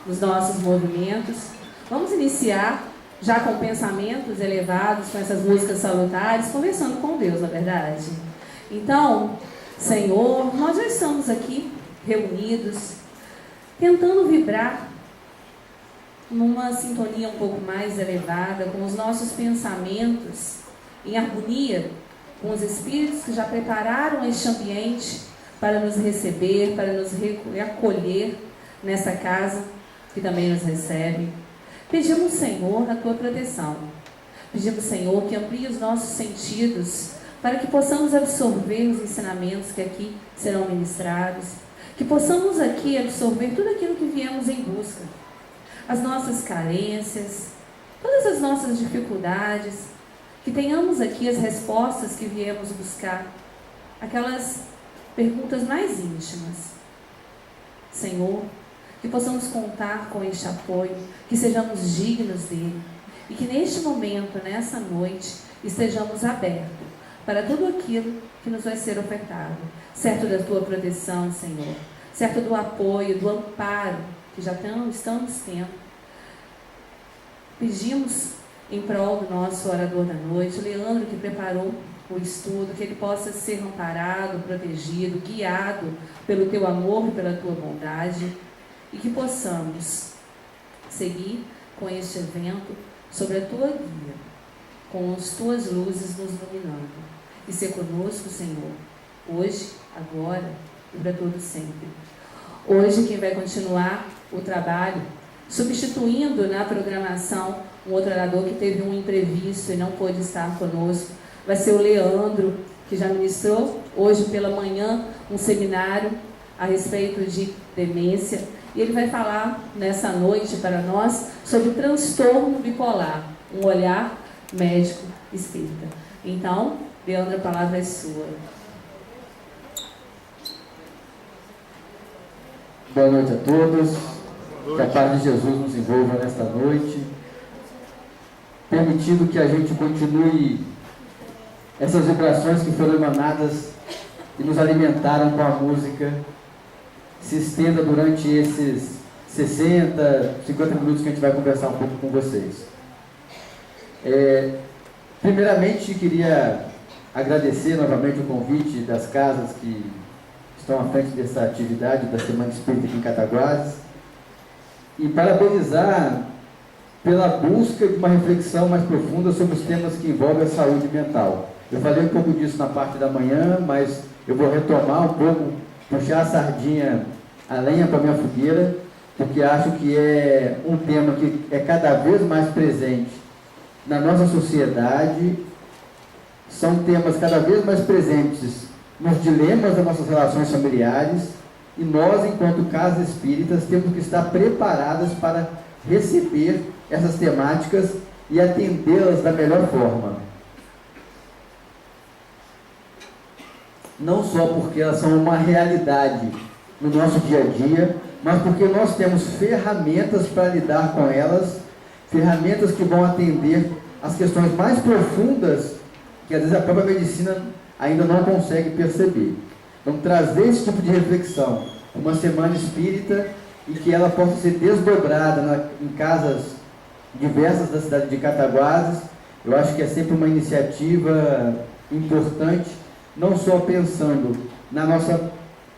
nos nossos movimentos. Vamos iniciar já com pensamentos elevados, com essas músicas salutares, conversando com Deus, na verdade. Então, Senhor, nós já estamos aqui reunidos, tentando vibrar numa sintonia um pouco mais elevada, com os nossos pensamentos em harmonia com os espíritos que já prepararam este ambiente para nos receber, para nos acolher nessa casa que também nos recebe. Pedimos, Senhor, a Tua proteção. Pedimos, Senhor, que amplie os nossos sentidos para que possamos absorver os ensinamentos que aqui serão ministrados, que possamos aqui absorver tudo aquilo que viemos em busca, as nossas carências, todas as nossas dificuldades, que tenhamos aqui as respostas que viemos buscar, aquelas perguntas mais íntimas. Senhor, que possamos contar com este apoio, que sejamos dignos dele e que neste momento, nessa noite, estejamos abertos para tudo aquilo que nos vai ser ofertado, certo da Tua proteção, Senhor, certo do apoio, do amparo que já estamos tendo. Pedimos em prol do nosso orador da noite, Leandro, que preparou o estudo, que ele possa ser amparado, protegido, guiado pelo Teu amor e pela Tua bondade, e que possamos seguir com este evento sobre a Tua guia, com as Tuas luzes nos iluminando, e ser conosco, Senhor, hoje, agora e para todo sempre. Hoje quem vai continuar o trabalho, substituindo na programação um outro orador que teve um imprevisto e não pôde estar conosco, vai ser o Leandro, que já ministrou hoje pela manhã um seminário a respeito de demência, e ele vai falar nessa noite para nós sobre transtorno bipolar, um olhar médico espírita. Então, Leandro, a palavra é sua. Boa noite a todos, que a paz de Jesus nos envolva nesta noite, permitindo que a gente continue essas vibrações que foram emanadas e nos alimentaram com a música, se estenda durante esses 60, 50 minutos que a gente vai conversar um pouco com vocês. Primeiramente, queria agradecer novamente o convite das casas que estão à frente dessa atividade da Semana Espírita aqui em Cataguases e parabenizar pela busca de uma reflexão mais profunda sobre os temas que envolvem a saúde mental. Eu falei um pouco disso na parte da manhã, mas eu vou retomar um pouco, puxar a sardinha, a lenha para a minha fogueira, porque acho que é um tema que é cada vez mais presente na nossa sociedade, são temas cada vez mais presentes nos dilemas das nossas relações familiares, e nós, enquanto casas espíritas, temos que estar preparadas para receber essas temáticas e atendê-las da melhor forma. Não só porque elas são uma realidade no nosso dia a dia, mas porque nós temos ferramentas para lidar com elas, ferramentas que vão atender as questões mais profundas que às vezes a própria medicina ainda não consegue perceber. Então, trazer esse tipo de reflexão, uma semana espírita, e que ela possa ser desdobrada em casas diversas da cidade de Cataguases, eu acho que é sempre uma iniciativa importante, não só pensando na nossa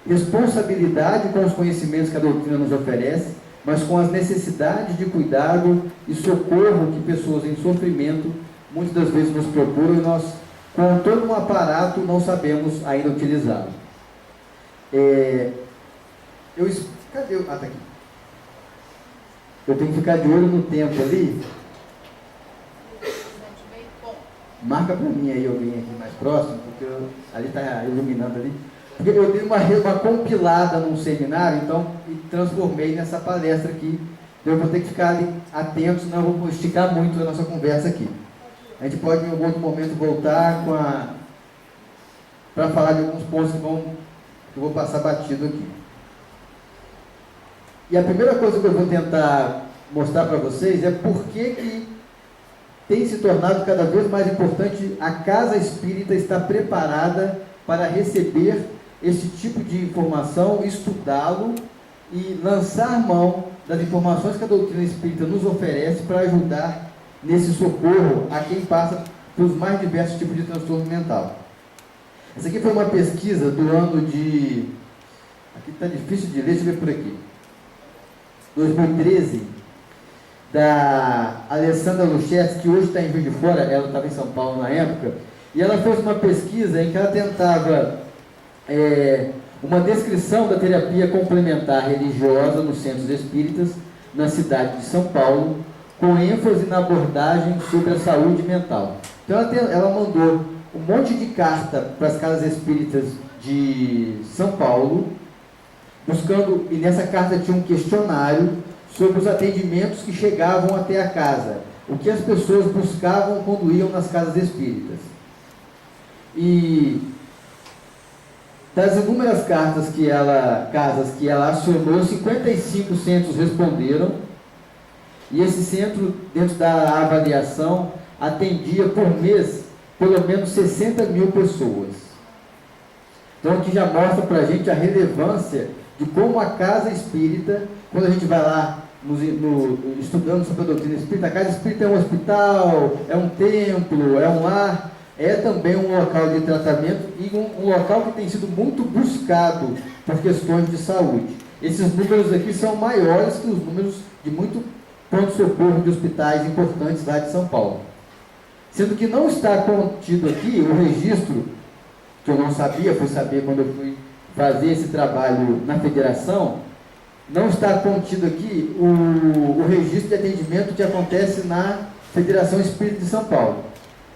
responsabilidade com os conhecimentos que a doutrina nos oferece, mas com as necessidades de cuidado e socorro que pessoas em sofrimento muitas das vezes nos procuram, e nós, com todo um aparato, não sabemos ainda utilizá-lo. Cadê? Tá aqui. Eu tenho que ficar de olho no tempo ali. Marca para mim aí alguém aqui mais próximo, porque ali está iluminando ali. Porque eu dei uma compilada num seminário, então, e transformei nessa palestra aqui. Então eu vou ter que ficar ali atento, senão eu vou esticar muito a nossa conversa aqui. A gente pode em algum outro momento voltar para falar de alguns pontos que eu vou passar batido aqui. E a primeira coisa que eu vou tentar mostrar para vocês é por que tem se tornado cada vez mais importante a casa espírita estar preparada para receber esse tipo de informação, estudá-lo e lançar mão das informações que a doutrina espírita nos oferece para ajudar nesse socorro a quem passa pelos mais diversos tipos de transtorno mental. Essa aqui foi uma pesquisa do ano de... Aqui está difícil de ler, deixa eu ver por aqui. 2013, da Alessandra Luchetti, que hoje está em Juiz de Fora, ela estava em São Paulo na época, e ela fez uma pesquisa em que ela tentava uma descrição da terapia complementar religiosa nos centros espíritas na cidade de São Paulo, com ênfase na abordagem sobre a saúde mental. Então ela mandou um monte de carta para as casas espíritas de São Paulo, buscando, e nessa carta tinha um questionário sobre os atendimentos que chegavam até a casa, o que as pessoas buscavam quando iam nas casas espíritas. E das inúmeras casas que ela acionou, 55 centros responderam, e esse centro, dentro da avaliação, atendia por mês pelo menos 60 mil pessoas. Então aqui já mostra para a gente a relevância de como a casa espírita, quando a gente vai lá estudando sobre a doutrina espírita, a casa espírita é um hospital, é um templo, é um lar, é também um local de tratamento e um local que tem sido muito buscado por questões de saúde. Esses números aqui são maiores que os números de muito pronto-socorro de hospitais importantes lá de São Paulo. Sendo que não está contido aqui o registro, que eu não sabia, fui saber quando eu fui fazer esse trabalho na federação, não está contido aqui o registro de atendimento que acontece na Federação Espírita de São Paulo,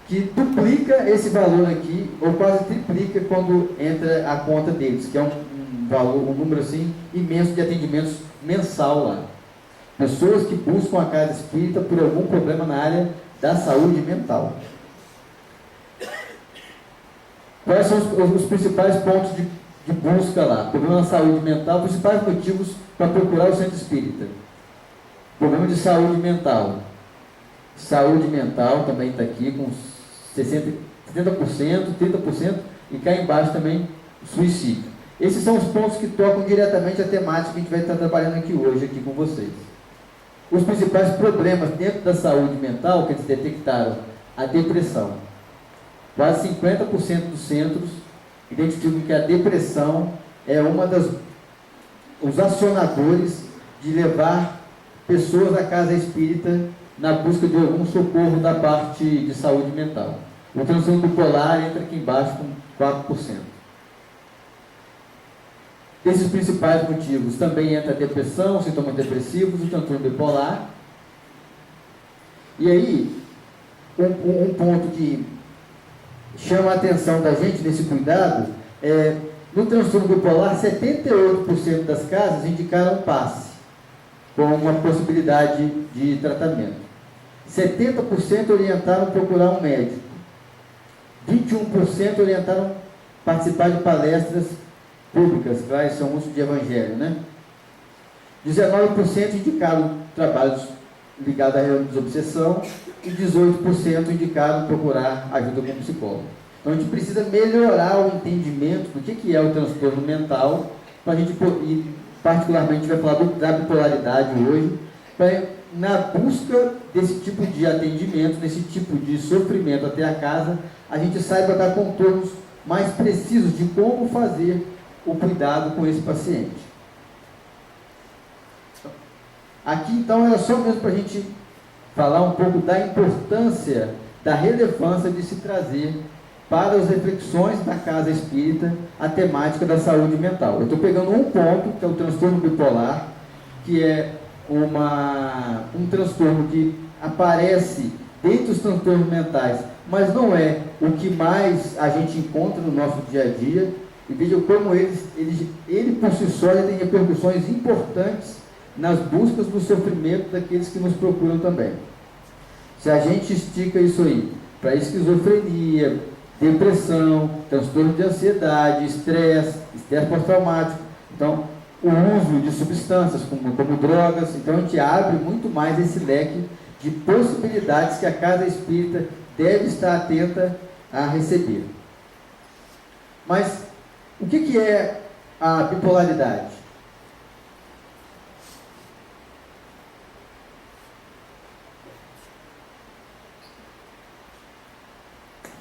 que duplica esse valor aqui, ou quase triplica quando entra a conta deles, que é um número assim imenso de atendimentos mensal lá. Pessoas que buscam a casa espírita por algum problema na área da saúde mental. Quais são os principais pontos de busca lá? Problema na saúde mental, principais motivos para procurar o centro espírita. Problema de saúde mental. Saúde mental também está aqui com 70%, 30%, e cá embaixo também suicídio. Esses são os pontos que tocam diretamente a temática que a gente vai estar trabalhando aqui hoje, aqui com vocês. Os principais problemas dentro da saúde mental que eles detectaram: a depressão. Quase 50% dos centros identificam que a depressão é os acionadores de levar pessoas à casa espírita na busca de algum socorro da parte de saúde mental. O transtorno bipolar entra aqui embaixo com 4%. Desses principais motivos também entra a depressão, sintomas depressivos, o transtorno bipolar. E aí, um ponto que chama a atenção da gente nesse cuidado é, no transtorno bipolar, 78% das casas indicaram passe como uma possibilidade de tratamento. 70% orientaram procurar um médico. 21% orientaram participar de palestras públicas, claro, são uso de evangelho, né? 19% indicaram trabalhos ligados à desobsessão e 18% indicaram procurar ajuda com psicólogo. Então a gente precisa melhorar o entendimento do que é o transtorno mental, para a gente, e particularmente vai falar da bipolaridade hoje, na busca desse tipo de atendimento, desse tipo de sofrimento até a casa, a gente saiba dar contornos mais precisos de como fazer o cuidado com esse paciente. Aqui então era só mesmo para a gente falar um pouco da importância, da relevância de se trazer para as reflexões da casa espírita a temática da saúde mental. Eu estou pegando um ponto, que é o transtorno bipolar, que é um transtorno que aparece dentre os transtornos mentais, mas não é o que mais a gente encontra no nosso dia a dia. E vejam como ele por si só já tem repercussões importantes nas buscas do sofrimento daqueles que nos procuram também. Se a gente estica isso aí para esquizofrenia, depressão, transtorno de ansiedade, estresse pós-traumático, então o uso de substâncias como drogas, então a gente abre muito mais esse leque de possibilidades que a casa espírita deve estar atenta a receber. Mas o que é a bipolaridade?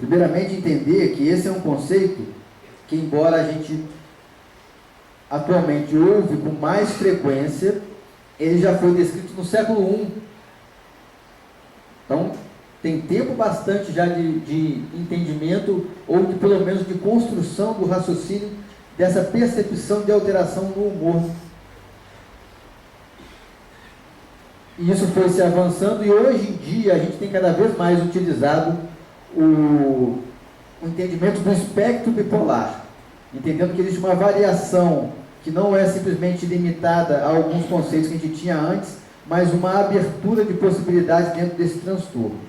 Primeiramente, entender que esse é um conceito que, embora a gente atualmente ouve com mais frequência, ele já foi descrito no século I. Então, tem tempo bastante já de entendimento, ou de pelo menos de construção do raciocínio, dessa percepção de alteração no humor. E isso foi se avançando, e hoje em dia a gente tem cada vez mais utilizado o entendimento do espectro bipolar, entendendo que existe uma variação que não é simplesmente limitada a alguns conceitos que a gente tinha antes, mas uma abertura de possibilidades dentro desse transtorno.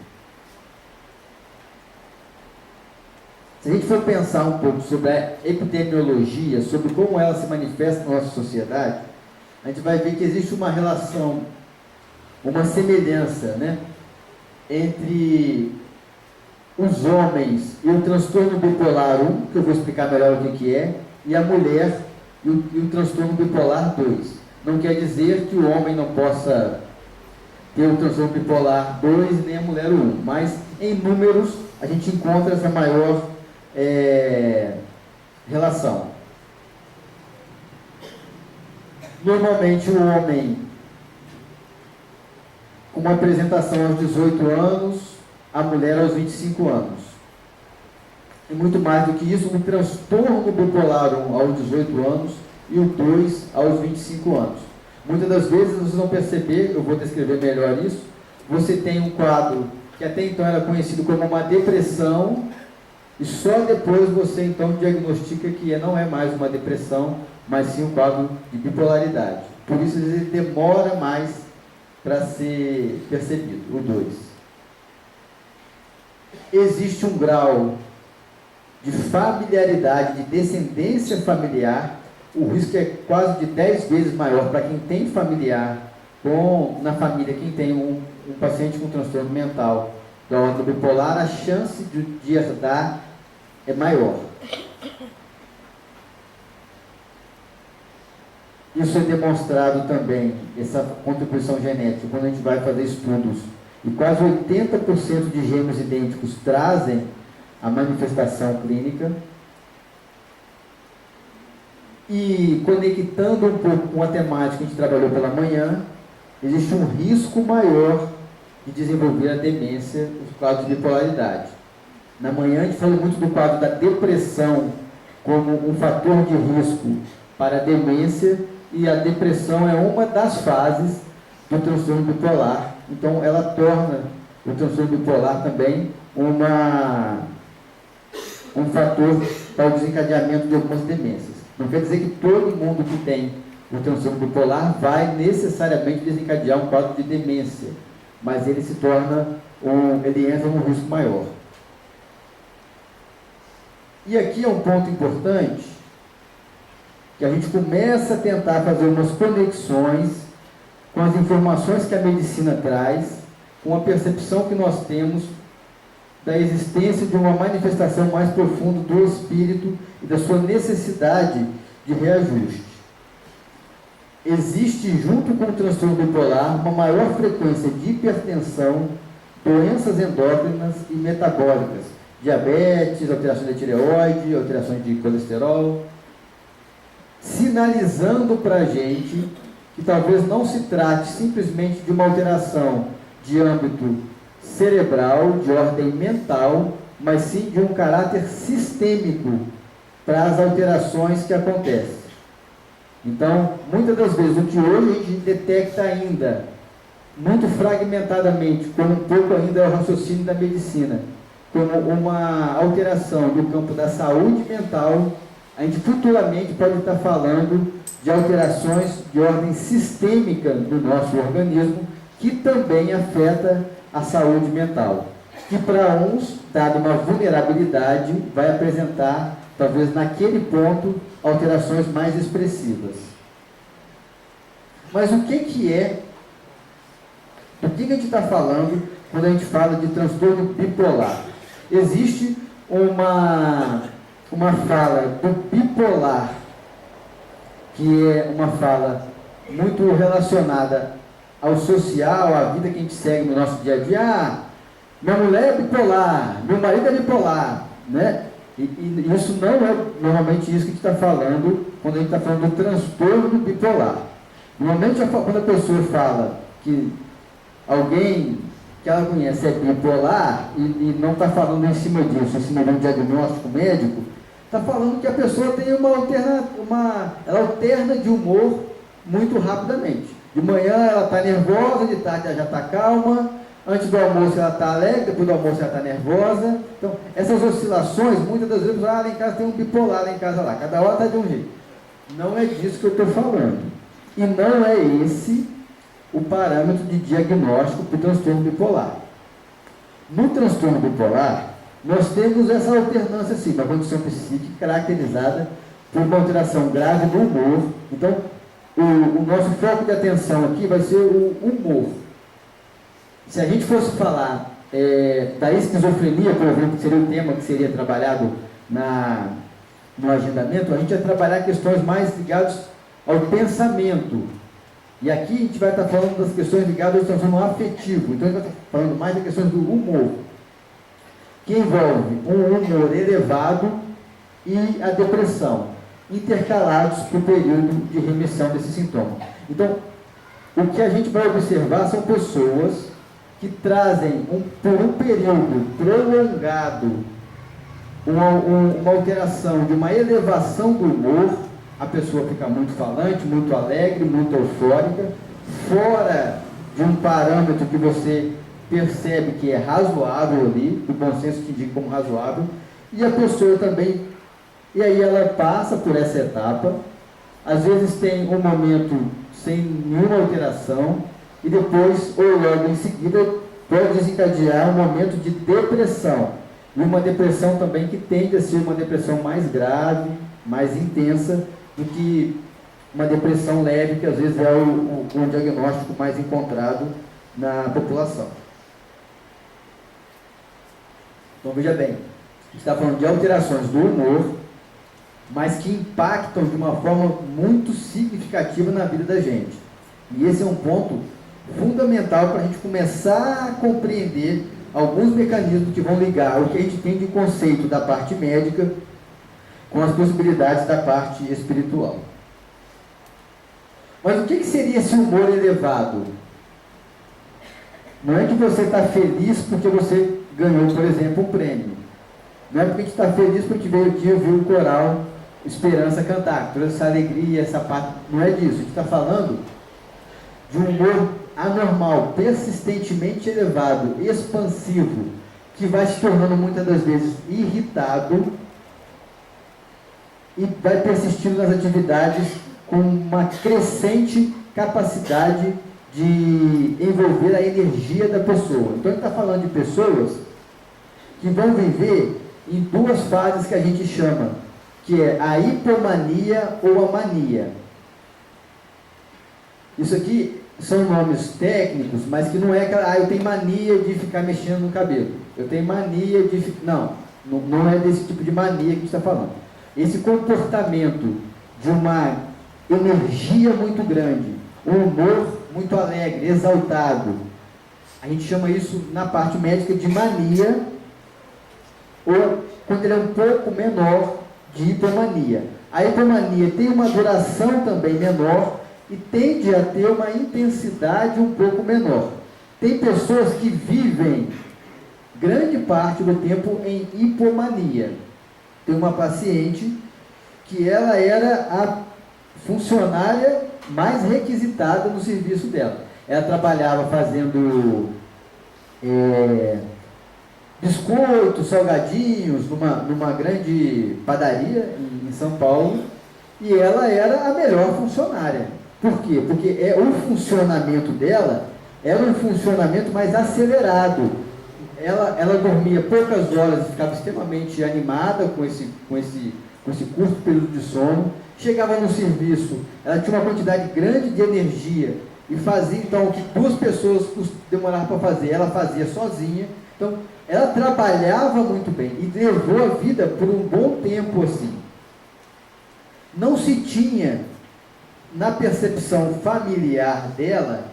Se a gente for pensar um pouco sobre a epidemiologia, sobre como ela se manifesta na nossa sociedade, a gente vai ver que existe uma relação, uma semelhança, né, entre os homens e o transtorno bipolar 1, que eu vou explicar melhor o que é, e a mulher e o transtorno bipolar 2. Não quer dizer que o homem não possa ter o transtorno bipolar 2 nem a mulher 1, mas em números a gente encontra essa maior relação. Normalmente o homem com uma apresentação aos 18 anos, a mulher aos 25 anos. E muito mais do que isso, o transtorno bipolar 1 aos 18 anos e o 2 aos 25 anos. Muitas das vezes vocês vão perceber, eu vou descrever melhor isso, você tem um quadro que até então era conhecido como uma depressão, e só depois você então diagnostica que não é mais uma depressão, mas sim um quadro de bipolaridade. Por isso ele demora mais para ser percebido, o 2. Existe um grau de familiaridade, de descendência familiar, o risco é quase de 10 vezes maior para quem tem familiar na família, quem tem um paciente com transtorno mental da ordem bipolar, a chance de herdar é maior. Isso é demonstrado também, essa contribuição genética, quando a gente vai fazer estudos, e quase 80% de gêmeos idênticos trazem a manifestação clínica. E conectando um pouco com a temática que a gente trabalhou pela manhã, existe um risco maior de desenvolver a demência, os quadros de bipolaridade. Na manhã a gente falou muito do quadro da depressão como um fator de risco para a demência, e a depressão é uma das fases do transtorno bipolar. Então ela torna o transtorno bipolar também um fator para o desencadeamento de algumas demências. Não quer dizer que todo mundo que tem o transtorno bipolar vai necessariamente desencadear um quadro de demência, mas ele se torna, ele entra num risco maior. E aqui é um ponto importante, que a gente começa a tentar fazer umas conexões com as informações que a medicina traz, com a percepção que nós temos da existência de uma manifestação mais profunda do espírito e da sua necessidade de reajuste. Existe, junto com o transtorno bipolar, uma maior frequência de hipertensão, doenças endócrinas e metabólicas, diabetes, alterações da tireoide, alterações de colesterol, sinalizando para a gente que talvez não se trate simplesmente de uma alteração de âmbito cerebral, de ordem mental, mas sim de um caráter sistêmico para as alterações que acontecem. Então, muitas das vezes, o que hoje a gente detecta ainda, muito fragmentadamente, como um pouco ainda é o raciocínio da medicina, como uma alteração do campo da saúde mental, a gente futuramente pode estar falando de alterações de ordem sistêmica do nosso organismo, que também afeta a saúde mental, que para uns, dada uma vulnerabilidade, vai apresentar, talvez naquele ponto, alterações mais expressivas. Mas o que é, do que a gente está falando quando a gente fala de transtorno bipolar? Existe uma fala do bipolar, que é uma fala muito relacionada ao social, à vida que a gente segue no nosso dia a dia. minha mulher é bipolar, meu marido é bipolar, né? E isso não é normalmente isso que a gente está falando quando a gente está falando do transtorno bipolar. Normalmente, quando a pessoa fala que alguém que ela conhece é bipolar e não está falando em cima disso, em cima de um diagnóstico médico, está falando que a pessoa tem ela alterna de humor muito rapidamente. De manhã ela está nervosa, de tarde ela já está calma, antes do almoço ela está alegre, depois do almoço ela está nervosa. Então, essas oscilações, muitas das vezes, lá em casa tem um bipolar, lá em casa lá, cada hora está de um jeito. Não é disso que eu estou falando. E não é esse o parâmetro de diagnóstico para o transtorno bipolar. No transtorno bipolar, nós temos essa alternância, sim, uma condição psíquica caracterizada por uma alteração grave do humor. Então, o nosso foco de atenção aqui vai ser o humor. Se a gente fosse falar da esquizofrenia, por exemplo, que seria o tema que seria trabalhado no agendamento, a gente vai trabalhar questões mais ligadas ao pensamento. E aqui a gente vai estar falando das questões ligadas ao transtorno afetivo. Então a gente vai estar falando mais das questões do humor, que envolve um humor elevado e a depressão, intercalados para o período de remissão desse sintoma. Então, o que a gente vai observar são pessoas que trazem, por um período prolongado, uma alteração de uma elevação do humor. A pessoa fica muito falante, muito alegre, muito eufórica, fora de um parâmetro que você percebe que é razoável ali, o bom senso te indica como razoável, e a pessoa também, e aí ela passa por essa etapa, às vezes tem um momento sem nenhuma alteração, e depois, ou logo em seguida, pode desencadear um momento de depressão, e uma depressão também que tende a ser uma depressão mais grave, mais intensa, do que uma depressão leve, que às vezes é o diagnóstico mais encontrado na população. Então veja bem, a gente está falando de alterações do humor, mas que impactam de uma forma muito significativa na vida da gente. E esse é um ponto fundamental para a gente começar a compreender alguns mecanismos que vão ligar o que a gente tem de conceito da parte médica com as possibilidades da parte espiritual. Mas o que seria esse humor elevado? Não é que você está feliz porque você ganhou, por exemplo, um prêmio. Não é porque a gente está feliz porque veio o dia, viu o coral Esperança cantar. Toda essa alegria, essa parte, não é disso. A gente está falando de um humor anormal, persistentemente elevado, expansivo, que vai se tornando muitas das vezes irritado e vai persistindo nas atividades com uma crescente capacidade de envolver a energia da pessoa. Então, a gente está falando de pessoas que vão viver em duas fases que a gente chama, que é a hipomania ou a mania. Isso aqui são nomes técnicos, mas que não é aquela, eu tenho mania de ficar mexendo no cabelo, eu tenho mania de... Não é desse tipo de mania que a gente está falando. Esse comportamento de uma energia muito grande, um humor muito alegre, exaltado, a gente chama isso na parte médica de mania, ou quando ele é um pouco menor, de hipomania. A hipomania tem uma duração também menor e tende a ter uma intensidade um pouco menor. Tem pessoas que vivem grande parte do tempo em hipomania. Tem uma paciente que ela era a funcionária mais requisitada no serviço dela. Ela trabalhava fazendo biscoitos, salgadinhos, numa grande padaria em São Paulo, e ela era a melhor funcionária. Por quê? Porque o funcionamento dela era um funcionamento mais acelerado. Ela dormia poucas horas e ficava extremamente animada com esse curto período de sono. Chegava no serviço, ela tinha uma quantidade grande de energia e fazia então o que duas pessoas demoravam para fazer, ela fazia sozinha. Então, ela trabalhava muito bem e levou a vida por um bom tempo assim. Não se tinha, na percepção familiar dela,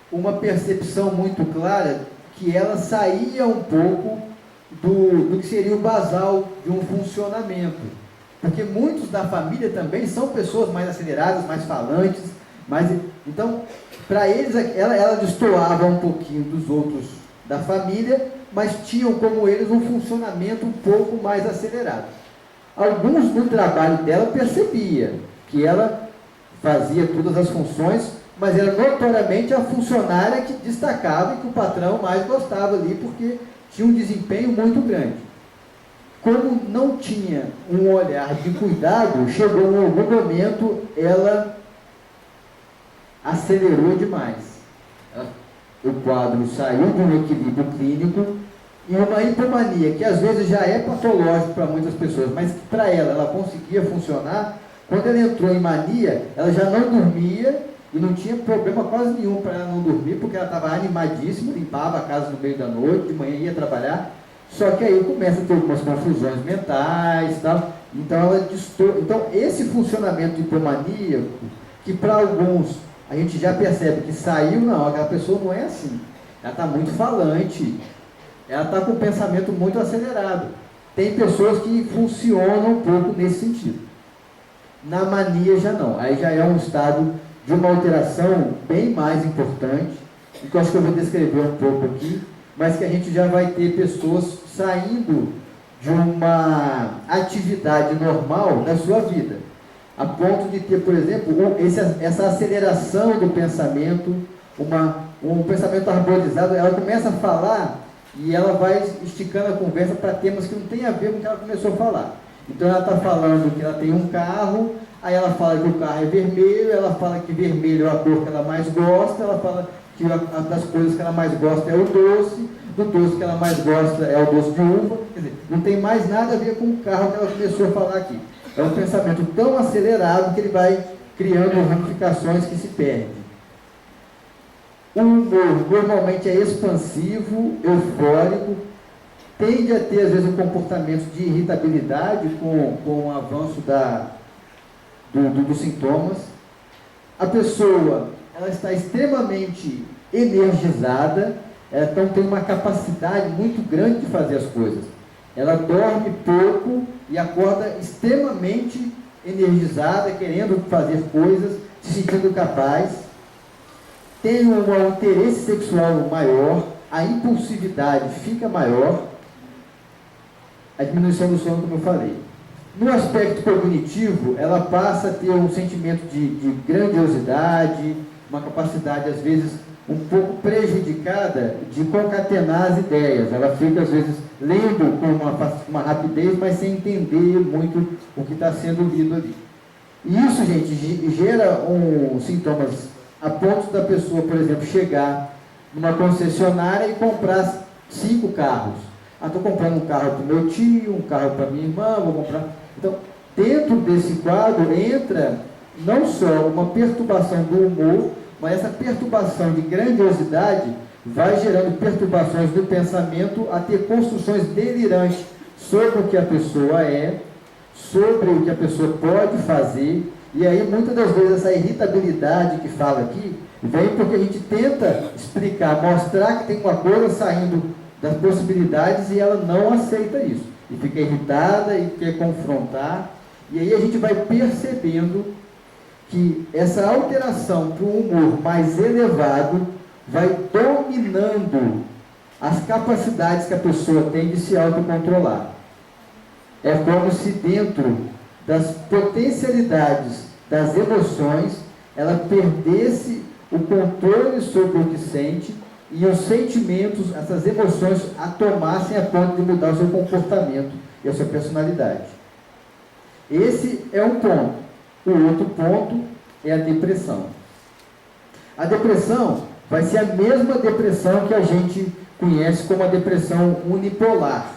uma percepção muito clara que ela saía um pouco do que seria o basal de um funcionamento. Porque muitos da família também são pessoas mais aceleradas, mais falantes, então, para eles, ela destoava um pouquinho dos outros da família, mas tinham como eles um funcionamento um pouco mais acelerado. Alguns no trabalho dela percebia que ela fazia todas as funções, mas era notoriamente a funcionária que destacava e que o patrão mais gostava ali, porque tinha um desempenho muito grande. Como não tinha um olhar de cuidado, chegou em algum momento, ela acelerou demais. O quadro saiu de um equilíbrio clínico e uma hipomania, que às vezes já é patológico para muitas pessoas, mas que para ela conseguia funcionar. Quando ela entrou em mania, ela já não dormia e não tinha problema quase nenhum para ela não dormir, porque ela estava animadíssima, limpava a casa no meio da noite, de manhã ia trabalhar, só que aí começa a ter algumas confusões mentais e tal. Então esse funcionamento hipomaníaco, que para alguns a gente já percebe que saiu, não, aquela pessoa não é assim, ela está muito falante, ela está com o pensamento muito acelerado. Tem pessoas que funcionam um pouco nesse sentido. Na mania já não, aí já é um estado de uma alteração bem mais importante, e que eu acho que eu vou descrever um pouco aqui, mas que a gente já vai ter pessoas saindo de uma atividade normal da sua vida, a ponto de ter, por exemplo, essa aceleração do pensamento, um pensamento arborizado. Ela começa a falar e ela vai esticando a conversa para temas que não tem a ver com o que ela começou a falar. Então ela está falando que ela tem um carro, aí ela fala que o carro é vermelho, ela fala que vermelho é a cor que ela mais gosta, ela fala que uma das coisas que ela mais gosta é o doce, do doce que ela mais gosta é o doce de uva. Quer dizer, não tem mais nada a ver com o carro que ela começou a falar aqui. É um pensamento tão acelerado que ele vai criando ramificações que se perdem. O humor normalmente é expansivo, eufórico, tende a ter às vezes um comportamento de irritabilidade com o avanço dos sintomas. A pessoa ela está extremamente energizada, então tem uma capacidade muito grande de fazer as coisas. Ela dorme pouco e acorda extremamente energizada, querendo fazer coisas, se sentindo capaz. Tem um interesse sexual maior, a impulsividade fica maior, a diminuição do sono, como eu falei. No aspecto cognitivo, ela passa a ter um sentimento de grandiosidade, uma capacidade, às vezes, um pouco prejudicada de concatenar as ideias. Ela fica, às vezes, lendo com uma rapidez, mas sem entender muito o que está sendo lido ali. E isso, gente, gera sintomas a ponto da pessoa, por exemplo, chegar numa concessionária e comprar 5 carros. Estou comprando um carro para o meu tio, um carro para minha irmã, vou comprar... Então, dentro desse quadro entra não só uma perturbação do humor, mas essa perturbação de grandiosidade vai gerando perturbações do pensamento a ter construções delirantes sobre o que a pessoa é, sobre o que a pessoa pode fazer. E aí, muitas das vezes, essa irritabilidade que fala aqui, vem porque a gente tenta explicar, mostrar que tem uma coisa saindo das possibilidades e ela não aceita isso. E fica irritada e quer confrontar. E aí a gente vai percebendo que essa alteração para um humor mais elevado vai dominando as capacidades que a pessoa tem de se autocontrolar. É como se dentro das potencialidades das emoções, ela perdesse o controle sobre o que sente e os sentimentos, essas emoções, a tomassem a ponto de mudar o seu comportamento e a sua personalidade. Esse é um ponto. O outro ponto é a depressão. A depressão vai ser a mesma depressão que a gente conhece como a depressão unipolar.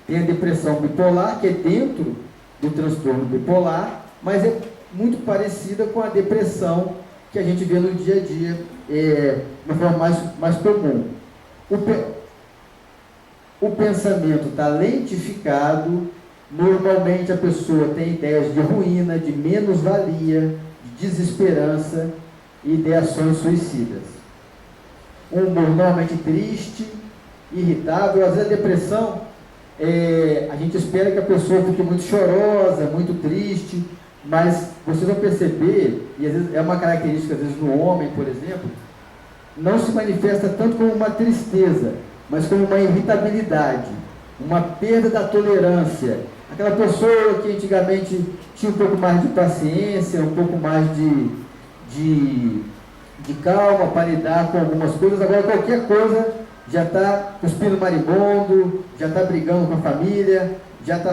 Tem a depressão bipolar, que é dentro do transtorno bipolar, mas é muito parecida com a depressão que a gente vê no dia a dia, de uma forma mais comum. O pensamento está lentificado, normalmente a pessoa tem ideias de ruína, de menos-valia, de desesperança e ideações suicidas. Um humor normalmente triste, irritável. Às vezes a depressão, a gente espera que a pessoa fique muito chorosa, muito triste, mas vocês vão perceber, e às vezes é uma característica, às vezes, no homem, por exemplo, não se manifesta tanto como uma tristeza, mas como uma irritabilidade, uma perda da tolerância. Aquela pessoa que antigamente tinha um pouco mais de paciência, um pouco mais de calma para lidar com algumas coisas, agora qualquer coisa já está cuspindo marimbondo, já está brigando com a família, já está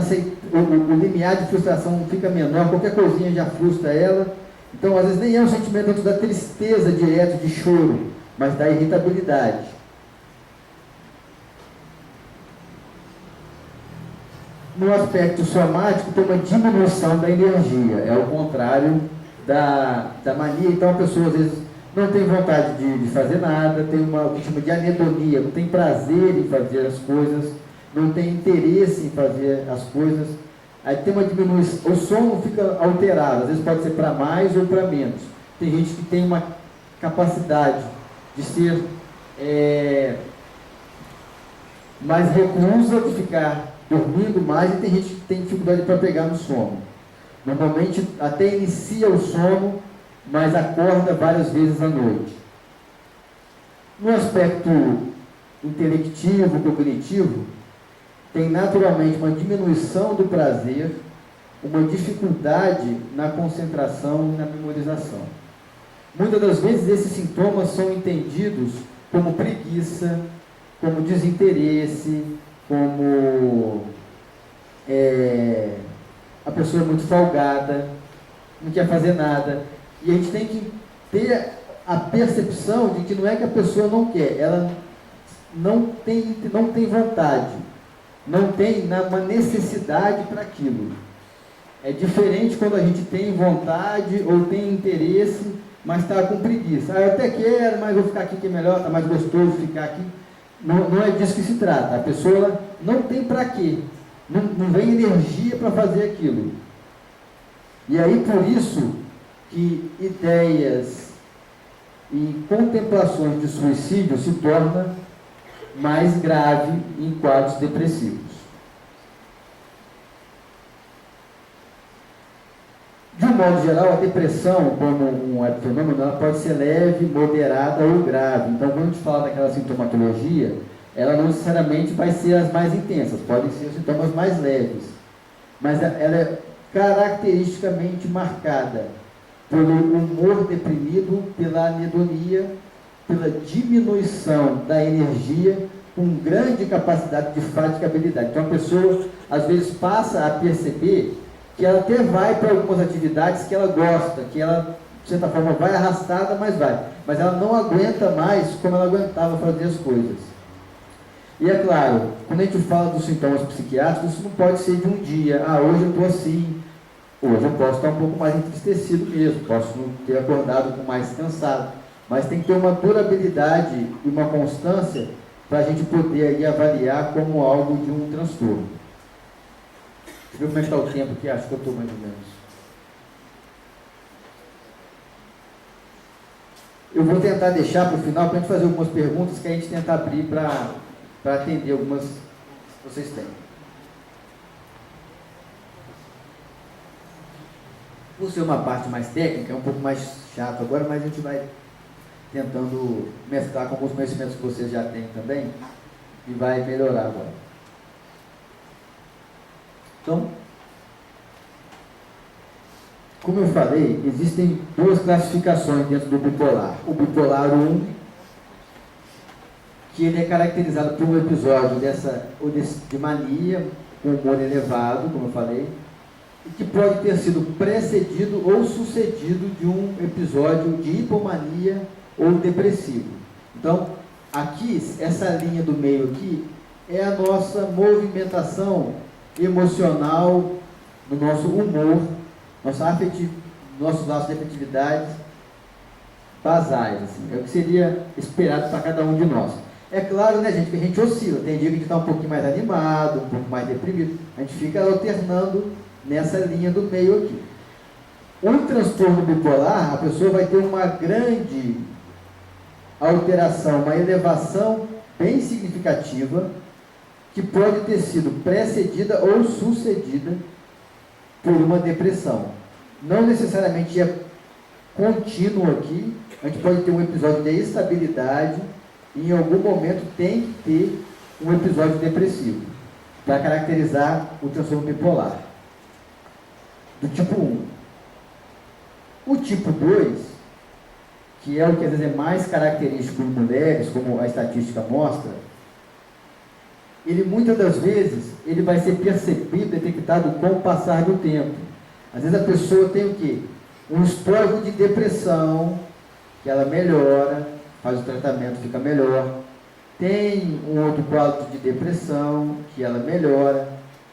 o limiar de frustração fica menor, qualquer coisinha já frustra ela. Então, às vezes, nem é um sentimento dentro da tristeza direto, de choro, mas da irritabilidade. No aspecto somático, tem uma diminuição da energia, é o contrário da mania. Então, a pessoa, às vezes, não tem vontade de fazer nada, tem o que chama de anedonia, não tem prazer em fazer as coisas, não tem interesse em fazer as coisas. Aí tem uma diminuição, o sono fica alterado, às vezes pode ser para mais ou para menos. Tem gente que tem uma capacidade de ser mais reclusa, de ficar dormindo mais, e tem gente que tem dificuldade para pegar no sono. Normalmente até inicia o sono, mas acorda várias vezes à noite. No aspecto intelectivo, cognitivo, tem naturalmente uma diminuição do prazer, uma dificuldade na concentração e na memorização. Muitas das vezes esses sintomas são entendidos como preguiça, como desinteresse, como a pessoa é muito folgada, não quer fazer nada. E a gente tem que ter a percepção de que não é que a pessoa não quer, ela não tem vontade, não tem uma necessidade para aquilo. É diferente quando a gente tem vontade ou tem interesse, mas está com preguiça. Eu até quero, mas vou ficar aqui que é melhor, está mais gostoso ficar aqui. Não é disso que se trata. A pessoa não tem para quê, não vem energia para fazer aquilo. E aí, por isso que ideias e contemplações de suicídio se tornam mais grave em quadros depressivos. De um modo geral, a depressão, como um fenômeno, ela pode ser leve, moderada ou grave. Então, quando a gente fala daquela sintomatologia, ela não necessariamente vai ser as mais intensas, podem ser os sintomas mais leves. Mas ela é caracteristicamente marcada pelo humor deprimido, pela anedonia, pela diminuição da energia, com grande capacidade de fatigabilidade. Então, a pessoa, às vezes, passa a perceber que ela até vai para algumas atividades que ela gosta, que ela, de certa forma, vai arrastada, mas vai. Mas ela não aguenta mais como ela aguentava fazer as coisas. E é claro, quando a gente fala dos sintomas psiquiátricos, isso não pode ser de um dia. Hoje eu estou assim, hoje eu posso estar um pouco mais entristecido mesmo, posso ter acordado com mais cansado. Mas tem que ter uma durabilidade e uma constância para a gente poder aí avaliar como algo de um transtorno. Deixa eu ver como é que está o tempo aqui, acho que eu estou mais ou menos. Eu vou tentar deixar para o final, para a gente fazer algumas perguntas que a gente tenta abrir para atender algumas que vocês têm. Por ser uma parte mais técnica, é um pouco mais chato agora, mas a gente vai tentando mesclar com alguns conhecimentos que vocês já têm também e vai melhorar agora. Então, como eu falei, existem duas classificações dentro do bipolar. O bipolar 1, que ele é caracterizado por um episódio de mania, com humor elevado, como eu falei, e que pode ter sido precedido ou sucedido de um episódio de hipomania ou depressivo. Então, aqui, essa linha do meio aqui, é a nossa movimentação emocional, no nosso humor, nossos laços de afetividade basais, assim, é o que seria esperado para cada um de nós. É claro, né, gente, que a gente oscila, tem dia que a gente está um pouquinho mais animado, um pouco mais deprimido, a gente fica alternando nessa linha do meio aqui. O transtorno bipolar, a pessoa vai ter uma grande alteração, uma elevação bem significativa, que pode ter sido precedida ou sucedida por uma depressão. Não necessariamente é contínuo aqui, a gente pode ter um episódio de estabilidade e em algum momento tem que ter um episódio depressivo para caracterizar o transtorno bipolar. Do tipo 1. O tipo 2, que é o que às vezes é mais característico em mulheres, como a estatística mostra, ele muitas das vezes ele vai ser percebido, detectado com o passar do tempo. Às vezes a pessoa tem o quê? Um histórico de depressão, que ela melhora, faz o tratamento, fica melhor. Tem um outro quadro de depressão, que ela melhora,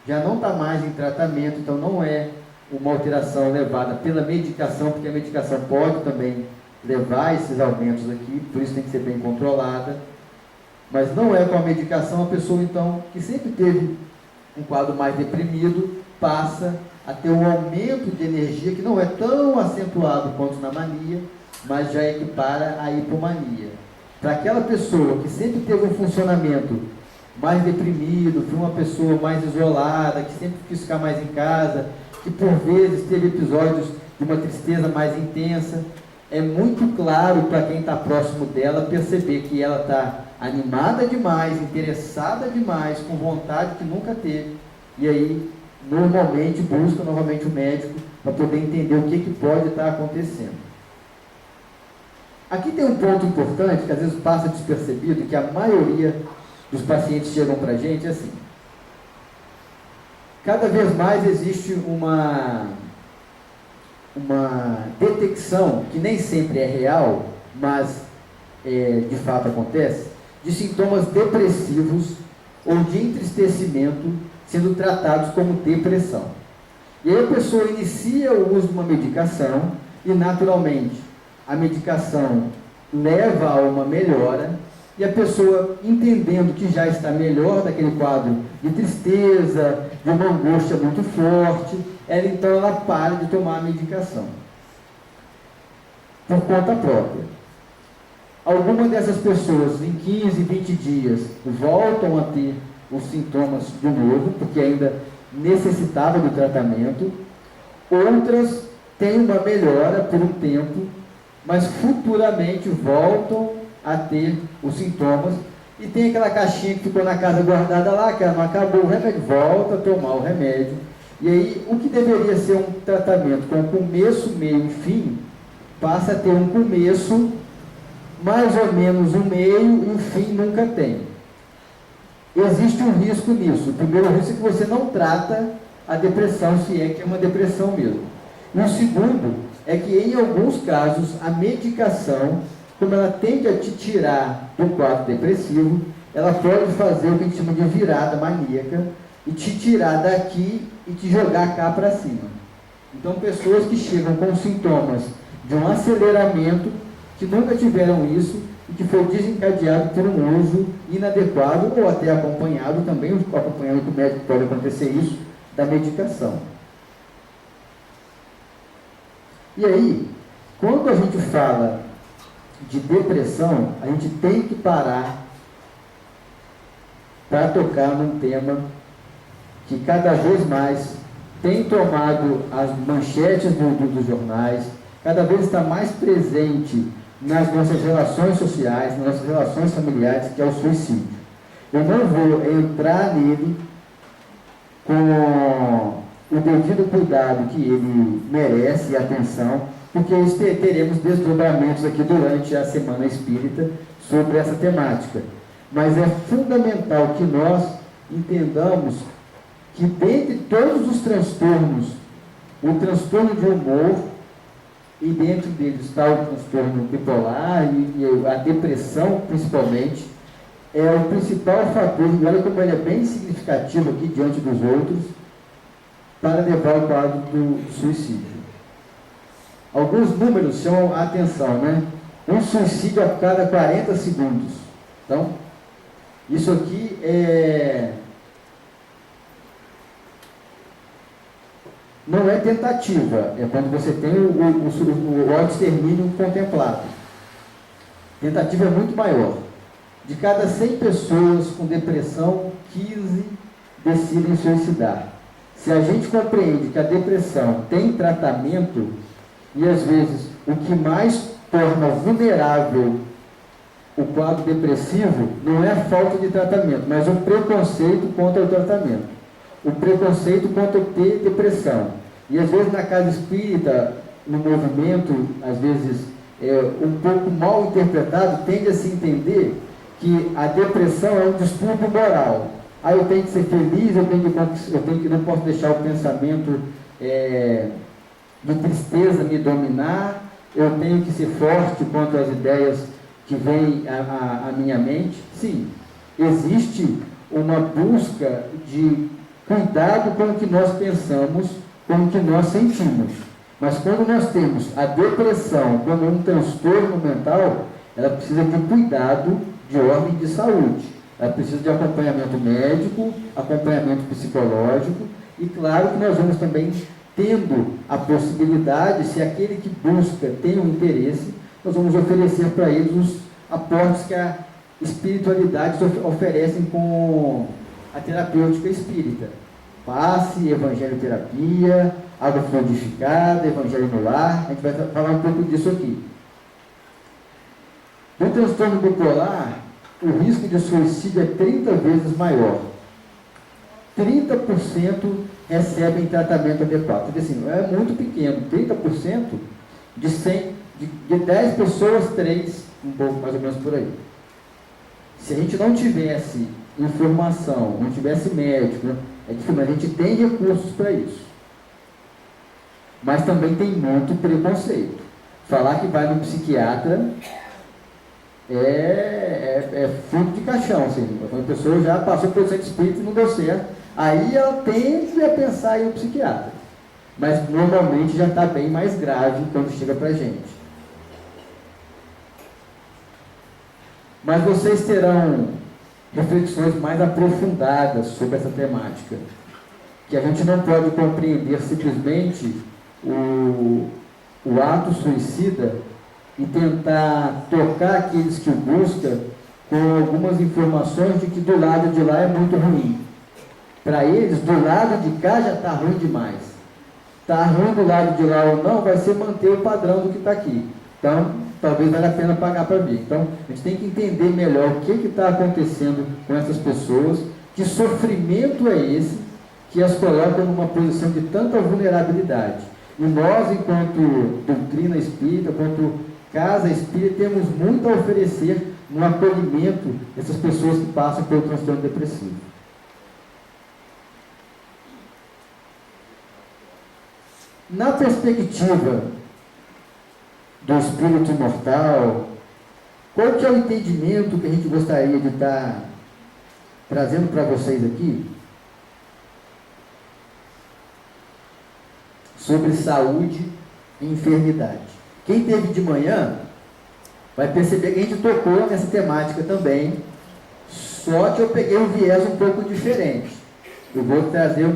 já não está mais em tratamento, então não é uma alteração levada pela medicação, porque a medicação pode também levar esses aumentos aqui, por isso tem que ser bem controlada. Mas não é com a medicação, a pessoa então, que sempre teve um quadro mais deprimido, passa a ter um aumento de energia que não é tão acentuado quanto na mania, mas já equipara a hipomania. Para aquela pessoa que sempre teve um funcionamento mais deprimido, foi uma pessoa mais isolada, que sempre quis ficar mais em casa, que por vezes teve episódios de uma tristeza mais intensa, é muito claro para quem está próximo dela perceber que ela está animada demais, interessada demais, com vontade que nunca teve, e aí normalmente busca novamente o médico para poder entender o que pode estar acontecendo. Aqui tem um ponto importante que às vezes passa despercebido, que a maioria dos pacientes chegam para a gente assim. Cada vez mais existe uma detecção, que nem sempre é real, mas de fato acontece, de sintomas depressivos ou de entristecimento sendo tratados como depressão. E aí a pessoa inicia o uso de uma medicação e naturalmente a medicação leva a uma melhora e a pessoa, entendendo que já está melhor daquele quadro de tristeza, de uma angústia muito forte, ela para de tomar a medicação por conta própria. Algumas dessas pessoas, em 15, 20 dias, voltam a ter os sintomas de novo, porque ainda necessitava do tratamento. Outras têm uma melhora por um tempo, mas futuramente voltam a ter os sintomas. E tem aquela caixinha que ficou na casa guardada lá, que ela não acabou o remédio, volta a tomar o remédio. E aí, o que deveria ser um tratamento com começo, meio e fim, passa a ter um começo, mais ou menos um meio, e o fim nunca tem. Existe um risco nisso. O primeiro risco é que você não trata a depressão, se é que é uma depressão mesmo. E o segundo é que, em alguns casos, a medicação, como ela tende a te tirar do quadro depressivo, ela pode fazer o que a gente chama de virada maníaca, e te tirar daqui e te jogar cá para cima. Então, pessoas que chegam com sintomas de um aceleramento, que nunca tiveram isso, e que foi desencadeado por um uso inadequado, ou até acompanhado também, acompanhando com o médico pode acontecer isso, da medicação. E aí, quando a gente fala de depressão, a gente tem que parar para tocar num tema que cada vez mais tem tomado as manchetes dos jornais, cada vez está mais presente nas nossas relações sociais, nas nossas relações familiares, que é o suicídio. Eu não vou entrar nele com o devido cuidado que ele merece e atenção, porque teremos desdobramentos aqui durante a Semana Espírita sobre essa temática. Mas é fundamental que nós entendamos que, dentre todos os transtornos, o transtorno de humor, e dentro deles está o transtorno bipolar e a depressão, principalmente, é o principal fator, e olha como ele é bem significativo aqui diante dos outros, para levar ao quadro do suicídio. Alguns números chamam a atenção, né? Um suicídio a cada 40 segundos. Então, isso aqui não é tentativa, é quando você tem o autoextermínio contemplado. Tentativa é muito maior. de cada 100 pessoas com depressão, 15 decidem suicidar. Se a gente compreende que a depressão tem tratamento, e às vezes o que mais torna vulnerável o quadro depressivo não é a falta de tratamento, mas o preconceito contra o tratamento, o preconceito contra ter depressão. E às vezes na casa espírita, no movimento, às vezes um pouco mal interpretado, tende a se entender que a depressão é um distúrbio moral. Eu tenho que ser feliz, não posso deixar o pensamento de tristeza me dominar, eu tenho que ser forte contra as ideias que vêm à minha mente. Sim, existe uma busca de cuidado com o que nós pensamos, com o que nós sentimos. Mas quando nós temos a depressão como um transtorno mental, ela precisa de cuidado de ordem de saúde. Ela precisa de acompanhamento médico, acompanhamento psicológico, e claro que nós vamos também tendo a possibilidade, se aquele que busca tem um interesse, nós vamos oferecer para eles os aportes que a espiritualidade oferecem com a terapêutica espírita. Passe, evangelho-terapia, água fluidificada, evangelho no lar, a gente vai falar um pouco disso aqui. No transtorno bipolar, o risco de suicídio é 30 vezes maior. 30% recebem tratamento adequado. Porque assim, é muito pequeno. 30% de 100, de 10 pessoas, 3, um pouco mais ou menos por aí. Se a gente não tivesse informação, não tivesse médico, é difícil, mas a gente tem recursos para isso. Mas também tem muito preconceito. Falar que vai no psiquiatra é fundo de caixão, assim. A pessoa já passou pelo centro espírita e não deu certo. Aí ela tende a pensar em ir ao psiquiatra. Mas normalmente já está bem mais grave quando chega para a gente. Mas vocês terão reflexões mais aprofundadas sobre essa temática. Que a gente não pode compreender simplesmente o ato suicida e tentar tocar aqueles que o buscam com algumas informações de que do lado de lá é muito ruim. Para eles, do lado de cá já está ruim demais. Está ruim do lado de lá ou não, vai ser manter o padrão do que está aqui. Então, talvez valha a pena pagar para ver. Então, a gente tem que entender melhor o que está acontecendo com essas pessoas, que sofrimento é esse que as coloca numa posição de tanta vulnerabilidade. E nós, enquanto doutrina espírita, enquanto casa espírita, temos muito a oferecer no acolhimento dessas pessoas que passam pelo transtorno depressivo. Na perspectiva do espírito imortal, qual que é o entendimento que a gente gostaria de estar trazendo para vocês aqui sobre saúde e enfermidade? Quem teve de manhã vai perceber que a gente tocou nessa temática também, só que eu peguei um viés um pouco diferente. Eu vou trazer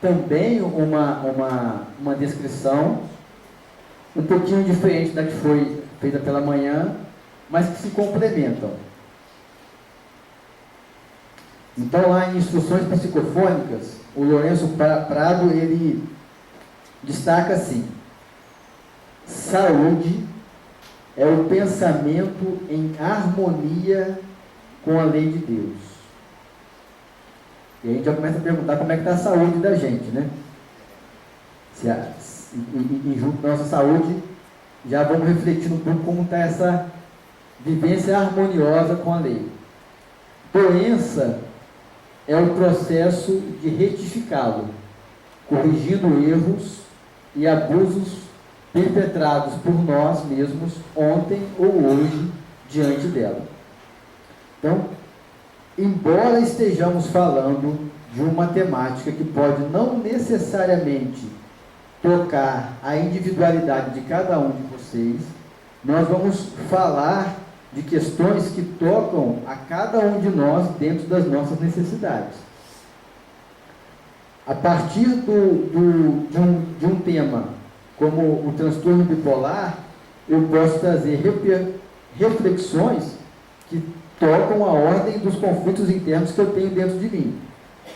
também uma descrição um pouquinho diferente da que foi feita pela manhã, mas que se complementam. Então, lá em Instruções Psicofônicas, o Lourenço Prado, ele destaca assim: saúde é o pensamento em harmonia com a lei de Deus. E a gente já começa a perguntar como é que está a saúde da gente, né? E junto com a nossa saúde, já vamos refletir um pouco como está essa vivência harmoniosa com a lei. Doença é o processo de retificá-lo, corrigindo erros e abusos perpetrados por nós mesmos ontem ou hoje diante dela. Então, embora estejamos falando de uma temática que pode não necessariamente tocar a individualidade de cada um de vocês, nós vamos falar de questões que tocam a cada um de nós dentro das nossas necessidades. A partir de um tema como o transtorno bipolar, eu posso trazer reflexões que tocam a ordem dos conflitos internos que eu tenho dentro de mim.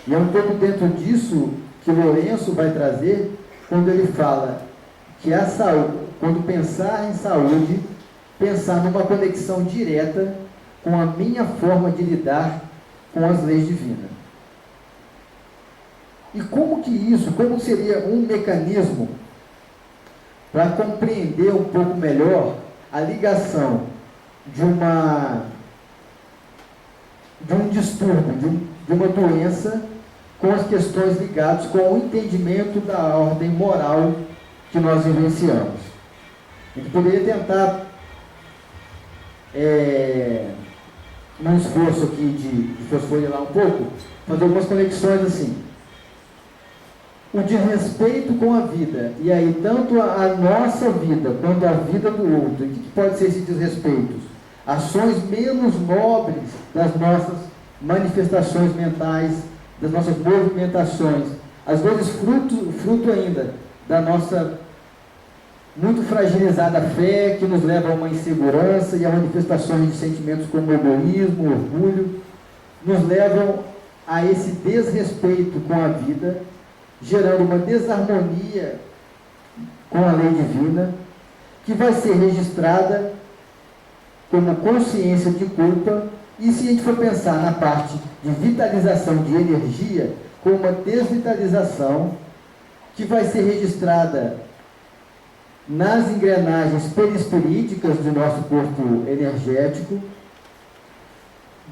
E é um pouco dentro disso que Lourenço vai trazer quando ele fala que a saúde, quando pensar em saúde, pensar numa conexão direta com a minha forma de lidar com as leis divinas. E como que isso, como seria um mecanismo para compreender um pouco melhor a ligação de um distúrbio, de uma doença com as questões ligadas com o entendimento da ordem moral que nós vivenciamos. A gente poderia tentar, num esforço aqui de fosforilar um pouco, fazer algumas conexões assim. O desrespeito com a vida, e aí tanto a nossa vida quanto a vida do outro, o que pode ser esse desrespeito? Ações menos nobres das nossas manifestações mentais, das nossas movimentações, às vezes fruto ainda da nossa muito fragilizada fé, que nos leva a uma insegurança e a manifestações de sentimentos como egoísmo, orgulho, nos levam a esse desrespeito com a vida, gerando uma desarmonia com a lei divina, que vai ser registrada como consciência de culpa, e se a gente for pensar na parte de vitalização de energia, como uma desvitalização, que vai ser registrada nas engrenagens perispiríticas do nosso corpo energético.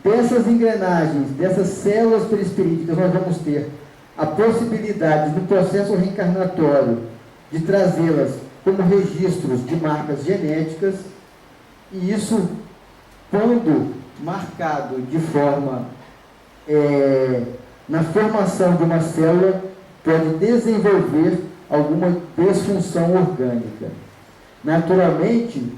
Dessas engrenagens, dessas células perispiríticas, nós vamos ter a possibilidade do processo reencarnatório de trazê-las como registros de marcas genéticas, e isso, quando marcado de forma na formação de uma célula, pode desenvolver alguma desfunção orgânica. Naturalmente,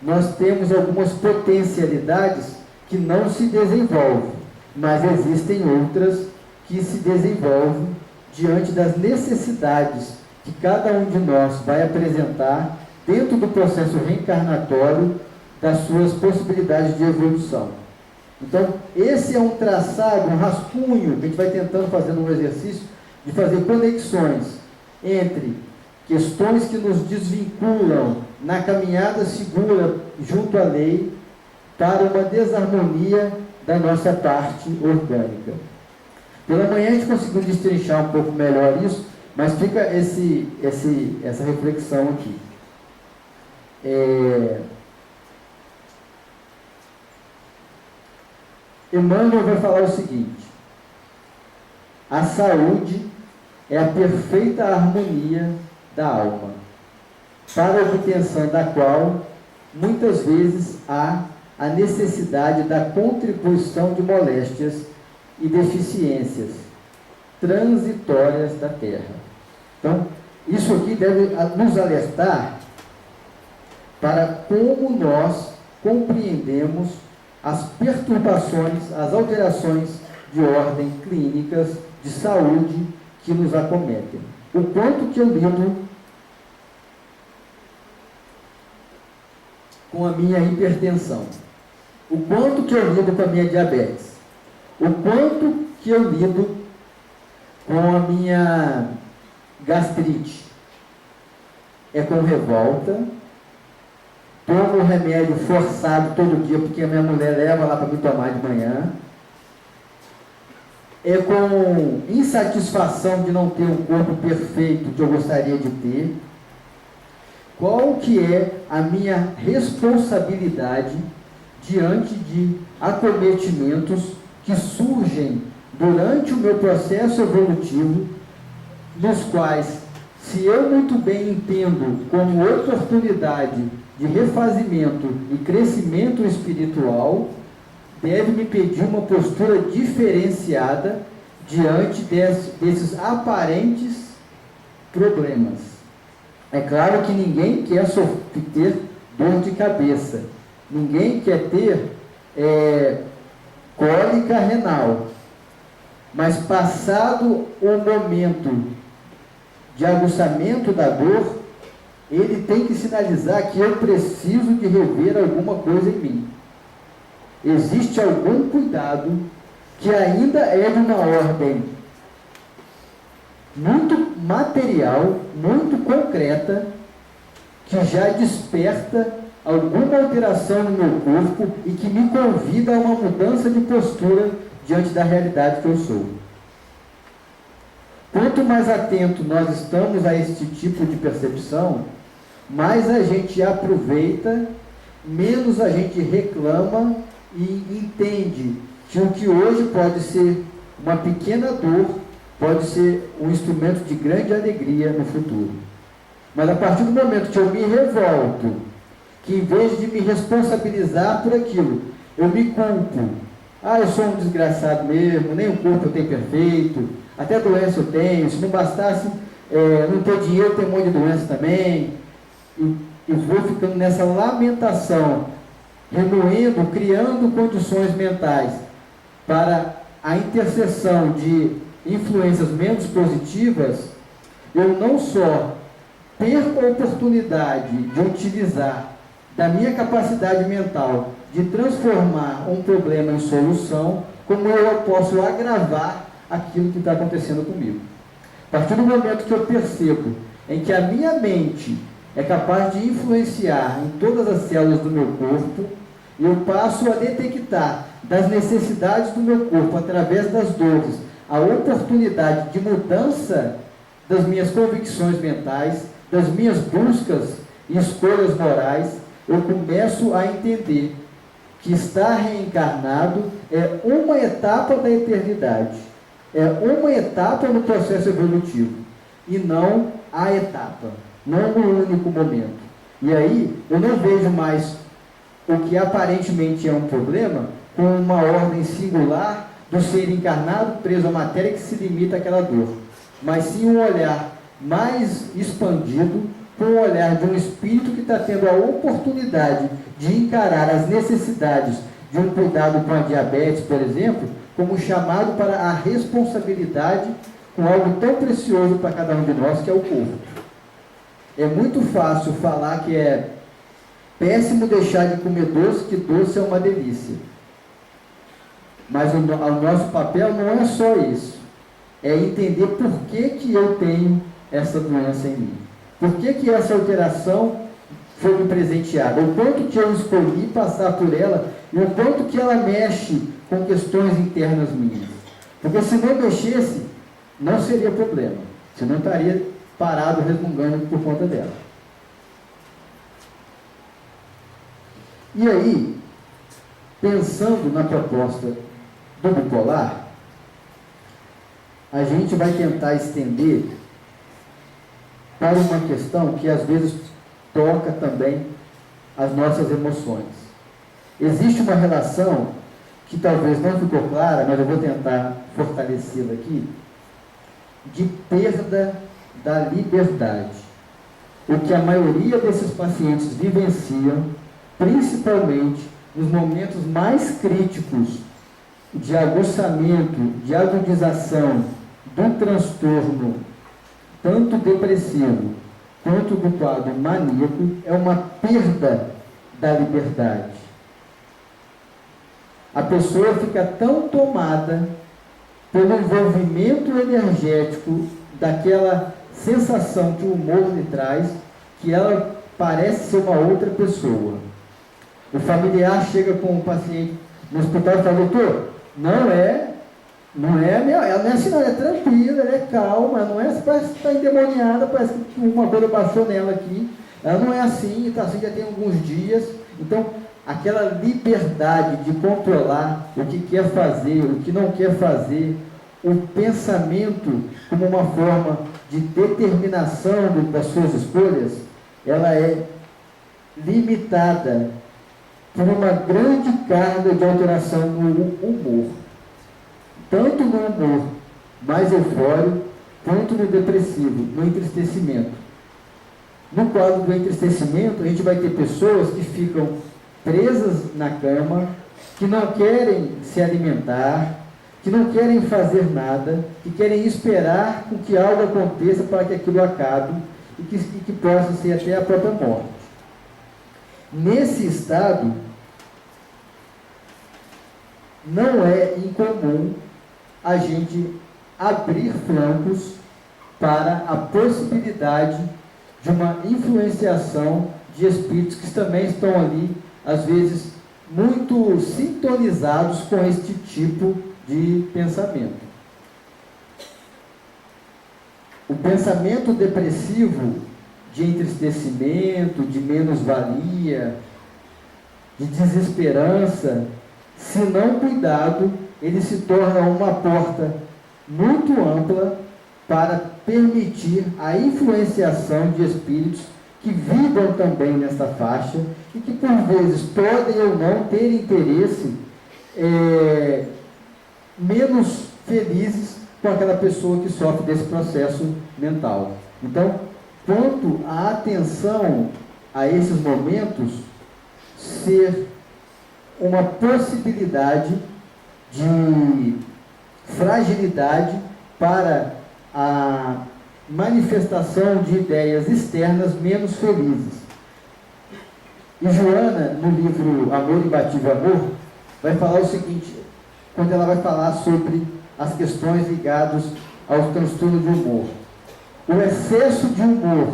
nós temos algumas potencialidades que não se desenvolvem, mas existem outras que se desenvolvem diante das necessidades que cada um de nós vai apresentar dentro do processo reencarnatório das suas possibilidades de evolução. Então, esse é um traçado, um rascunho, que a gente vai tentando fazer um exercício de fazer conexões entre questões que nos desvinculam na caminhada segura junto à lei para uma desarmonia da nossa parte orgânica. Pela manhã a gente conseguiu destrinchar um pouco melhor isso, mas fica essa reflexão aqui. Emmanuel vai falar o seguinte: a saúde é a perfeita harmonia da alma, para a obtenção da qual muitas vezes há a necessidade da contribuição de moléstias e deficiências transitórias da terra. Então, isso aqui deve nos alertar para como nós compreendemos as perturbações, as alterações de ordem clínicas, de saúde que nos acometem. O quanto que eu lido com a minha hipertensão, o quanto que eu lido com a minha diabetes, o quanto que eu lido com a minha gastrite. É com revolta, tomo remédio forçado todo dia, porque a minha mulher leva lá para me tomar de manhã. É com insatisfação de não ter o corpo perfeito que eu gostaria de ter. Qual que é a minha responsabilidade diante de acometimentos que surgem durante o meu processo evolutivo, nos quais, se eu muito bem entendo como oportunidade de refazimento e crescimento espiritual, deve me pedir uma postura diferenciada diante desses aparentes problemas. É claro que ninguém quer ter dor de cabeça, ninguém quer ter cólica renal, mas passado o momento de aguçamento da dor, ele tem que sinalizar que eu preciso de rever alguma coisa em mim. existe algum cuidado que ainda é de uma ordem muito material, muito concreta, que já desperta alguma alteração no meu corpo e que me convida a uma mudança de postura diante da realidade que eu sou. Quanto mais atento nós estamos a este tipo de percepção, mais a gente aproveita, menos a gente reclama e entende que o que hoje pode ser uma pequena dor, pode ser um instrumento de grande alegria no futuro. Mas a partir do momento que eu me revolto, que em vez de me responsabilizar por aquilo, eu me culpo. Eu sou um desgraçado mesmo, nem o corpo eu tenho perfeito, até doença eu tenho, se não bastasse não ter dinheiro, tem um monte de doença também. E vou ficando nessa lamentação, remoendo, criando condições mentais para a interseção de influências menos positivas. Eu não só perco a oportunidade de utilizar da minha capacidade mental de transformar um problema em solução, como eu posso agravar aquilo que está acontecendo comigo. A partir do momento que eu percebo em que a minha mente é capaz de influenciar em todas as células do meu corpo, eu passo a detectar das necessidades do meu corpo, através das dores, a oportunidade de mudança das minhas convicções mentais, das minhas buscas e escolhas morais, eu começo a entender que estar reencarnado é uma etapa da eternidade, é uma etapa no processo evolutivo, e não a etapa, não no único momento. E aí, eu não vejo mais o que aparentemente é um problema com uma ordem singular do ser encarnado preso à matéria que se limita àquela dor, mas sim um olhar mais expandido, com o olhar de um espírito que está tendo a oportunidade de encarar as necessidades de um cuidado com a diabetes, por exemplo, como chamado para a responsabilidade com algo tão precioso para cada um de nós, que é o corpo. É muito fácil falar que é péssimo deixar de comer doce, que doce é uma delícia. Mas o nosso papel não é só isso. É entender por que eu tenho essa doença em mim. Por que essa alteração foi me presenteada? O quanto que eu escolhi passar por ela e o quanto que ela mexe com questões internas minhas. Porque se não mexesse, não seria problema. Você não estaria parado resmungando por conta dela. E aí, pensando na proposta do bipolar, a gente vai tentar estender para uma questão que às vezes toca também as nossas emoções. Existe uma relação que talvez não ficou clara, mas eu vou tentar fortalecê-la aqui, de perda da liberdade. O que a maioria desses pacientes vivenciam, principalmente nos momentos mais críticos de aguçamento, de agudização do transtorno, tanto depressivo quanto do quadro maníaco, é uma perda da liberdade. A pessoa fica tão tomada pelo envolvimento energético daquela sensação que o humor lhe traz, que ela parece ser uma outra pessoa. O familiar chega com o paciente no hospital e fala: doutor, ela não é assim, não, ela é tranquila, ela é calma, não é, parece que está endemoniada, parece que uma coisa baixou nela aqui, ela não é assim, está assim já tem alguns dias. Então, aquela liberdade de controlar o que quer fazer, o que não quer fazer, o pensamento como uma forma de determinação das suas escolhas, ela é limitada por uma grande carga de alteração no humor. Tanto no humor mais eufórico, quanto no depressivo, no entristecimento. No quadro do entristecimento, a gente vai ter pessoas que ficam presas na cama, que não querem se alimentar, que não querem fazer nada, que querem esperar com que algo aconteça para que aquilo acabe e que possa ser até a própria morte. Nesse estado, não é incomum a gente abrir flancos para a possibilidade de uma influenciação de espíritos que também estão ali, às vezes, muito sintonizados com este tipo de pensamento. O pensamento depressivo de entristecimento, de menos-valia, de desesperança, se não cuidado, ele se torna uma porta muito ampla para permitir a influenciação de espíritos que vibram também nessa faixa e que por vezes podem ou não ter interesse menos felizes com aquela pessoa que sofre desse processo mental. Então, quanto à atenção a esses momentos, ser uma possibilidade de fragilidade para a manifestação de ideias externas menos felizes. E Joana, no livro Amor Imbatível Amor, vai falar o seguinte, quando ela vai falar sobre as questões ligadas ao transtorno de humor. O excesso de humor,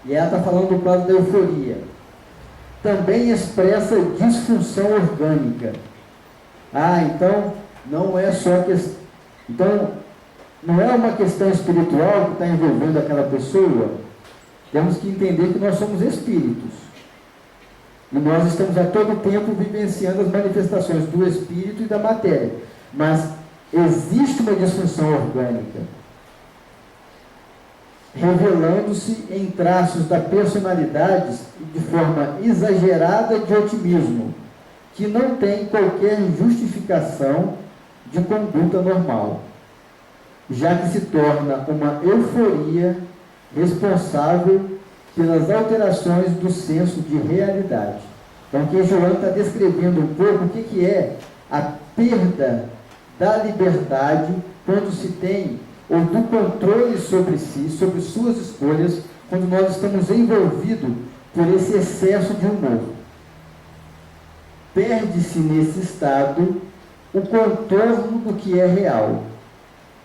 e ela está falando do quadro da euforia, também expressa disfunção orgânica. Então não é só então não é uma questão espiritual que está envolvendo aquela pessoa. Temos que entender que nós somos espíritos. E nós estamos a todo tempo vivenciando as manifestações do espírito e da matéria. Mas existe uma disfunção orgânica, revelando-se em traços da personalidade de forma exagerada de otimismo, que não tem qualquer justificação de conduta normal, já que se torna uma euforia responsável pelas alterações do senso de realidade. Então, aqui Joana está descrevendo um pouco o que é a perda da liberdade quando se tem, ou do controle sobre si, sobre suas escolhas, quando nós estamos envolvidos por esse excesso de humor. Perde-se nesse estado o contorno do que é real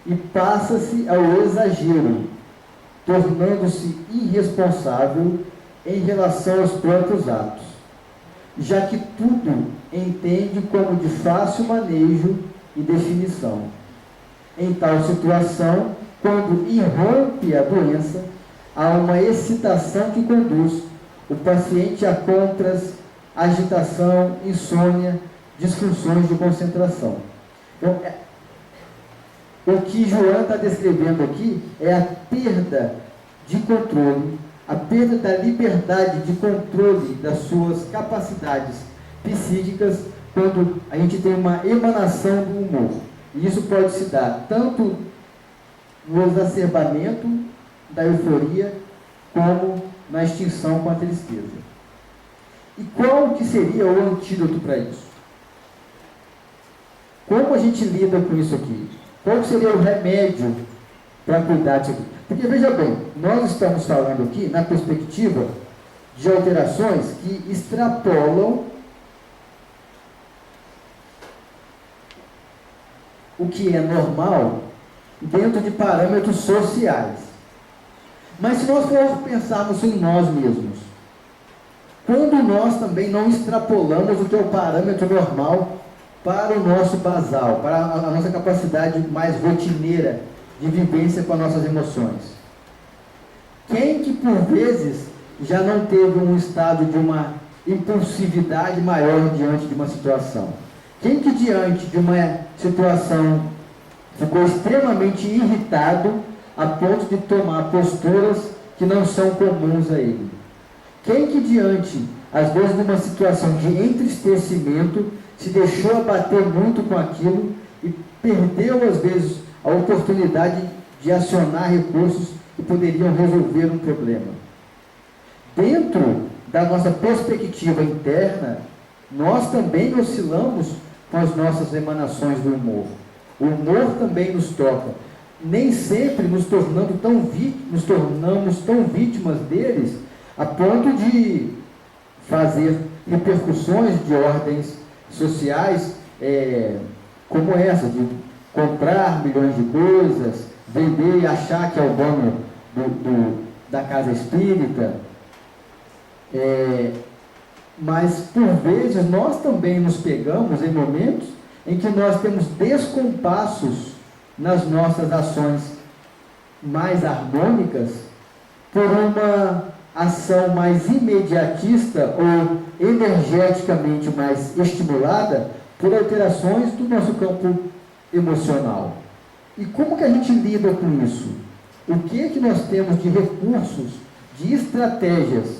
e passa-se ao exagero, tornando-se irresponsável em relação aos próprios atos, já que tudo entende como de fácil manejo e definição. Em tal situação, quando irrompe a doença, há uma excitação que conduz o paciente a contras, agitação, insônia, disfunções de concentração. Então, o que Joana está descrevendo aqui é a perda de controle, a perda da liberdade de controle das suas capacidades psíquicas quando a gente tem uma emanação do humor. E isso pode se dar tanto no exacerbamento da euforia como na extinção com a tristeza. E qual que seria o antídoto para isso? Como a gente lida com isso aqui? Qual seria o remédio para cuidar disso aqui? Porque, veja bem, nós estamos falando aqui na perspectiva de alterações que extrapolam o que é normal dentro de parâmetros sociais. Mas se nós formos pensarmos em nós mesmos, quando nós também não extrapolamos o que é o parâmetro normal para o nosso basal, para a nossa capacidade mais rotineira de vivência com as nossas emoções. Quem que por vezes já não teve um estado de uma impulsividade maior diante de uma situação? Quem que diante de uma situação ficou extremamente irritado a ponto de tomar posturas que não são comuns a ele? Quem que diante, às vezes, de uma situação de entristecimento, se deixou abater muito com aquilo e perdeu, às vezes, a oportunidade de acionar recursos que poderiam resolver um problema? Dentro da nossa perspectiva interna, nós também oscilamos com as nossas emanações do humor. O humor também nos toca. Nem sempre nos tornamos tão vítimas deles a ponto de fazer repercussões de ordens sociais como essa, de comprar milhões de coisas, vender e achar que é o dono da casa espírita. Mas, por vezes, nós também nos pegamos em momentos em que nós temos descompassos nas nossas ações mais harmônicas por uma ação mais imediatista ou energeticamente mais estimulada por alterações do nosso campo emocional. E como que a gente lida com isso? O que é que nós temos de recursos, de estratégias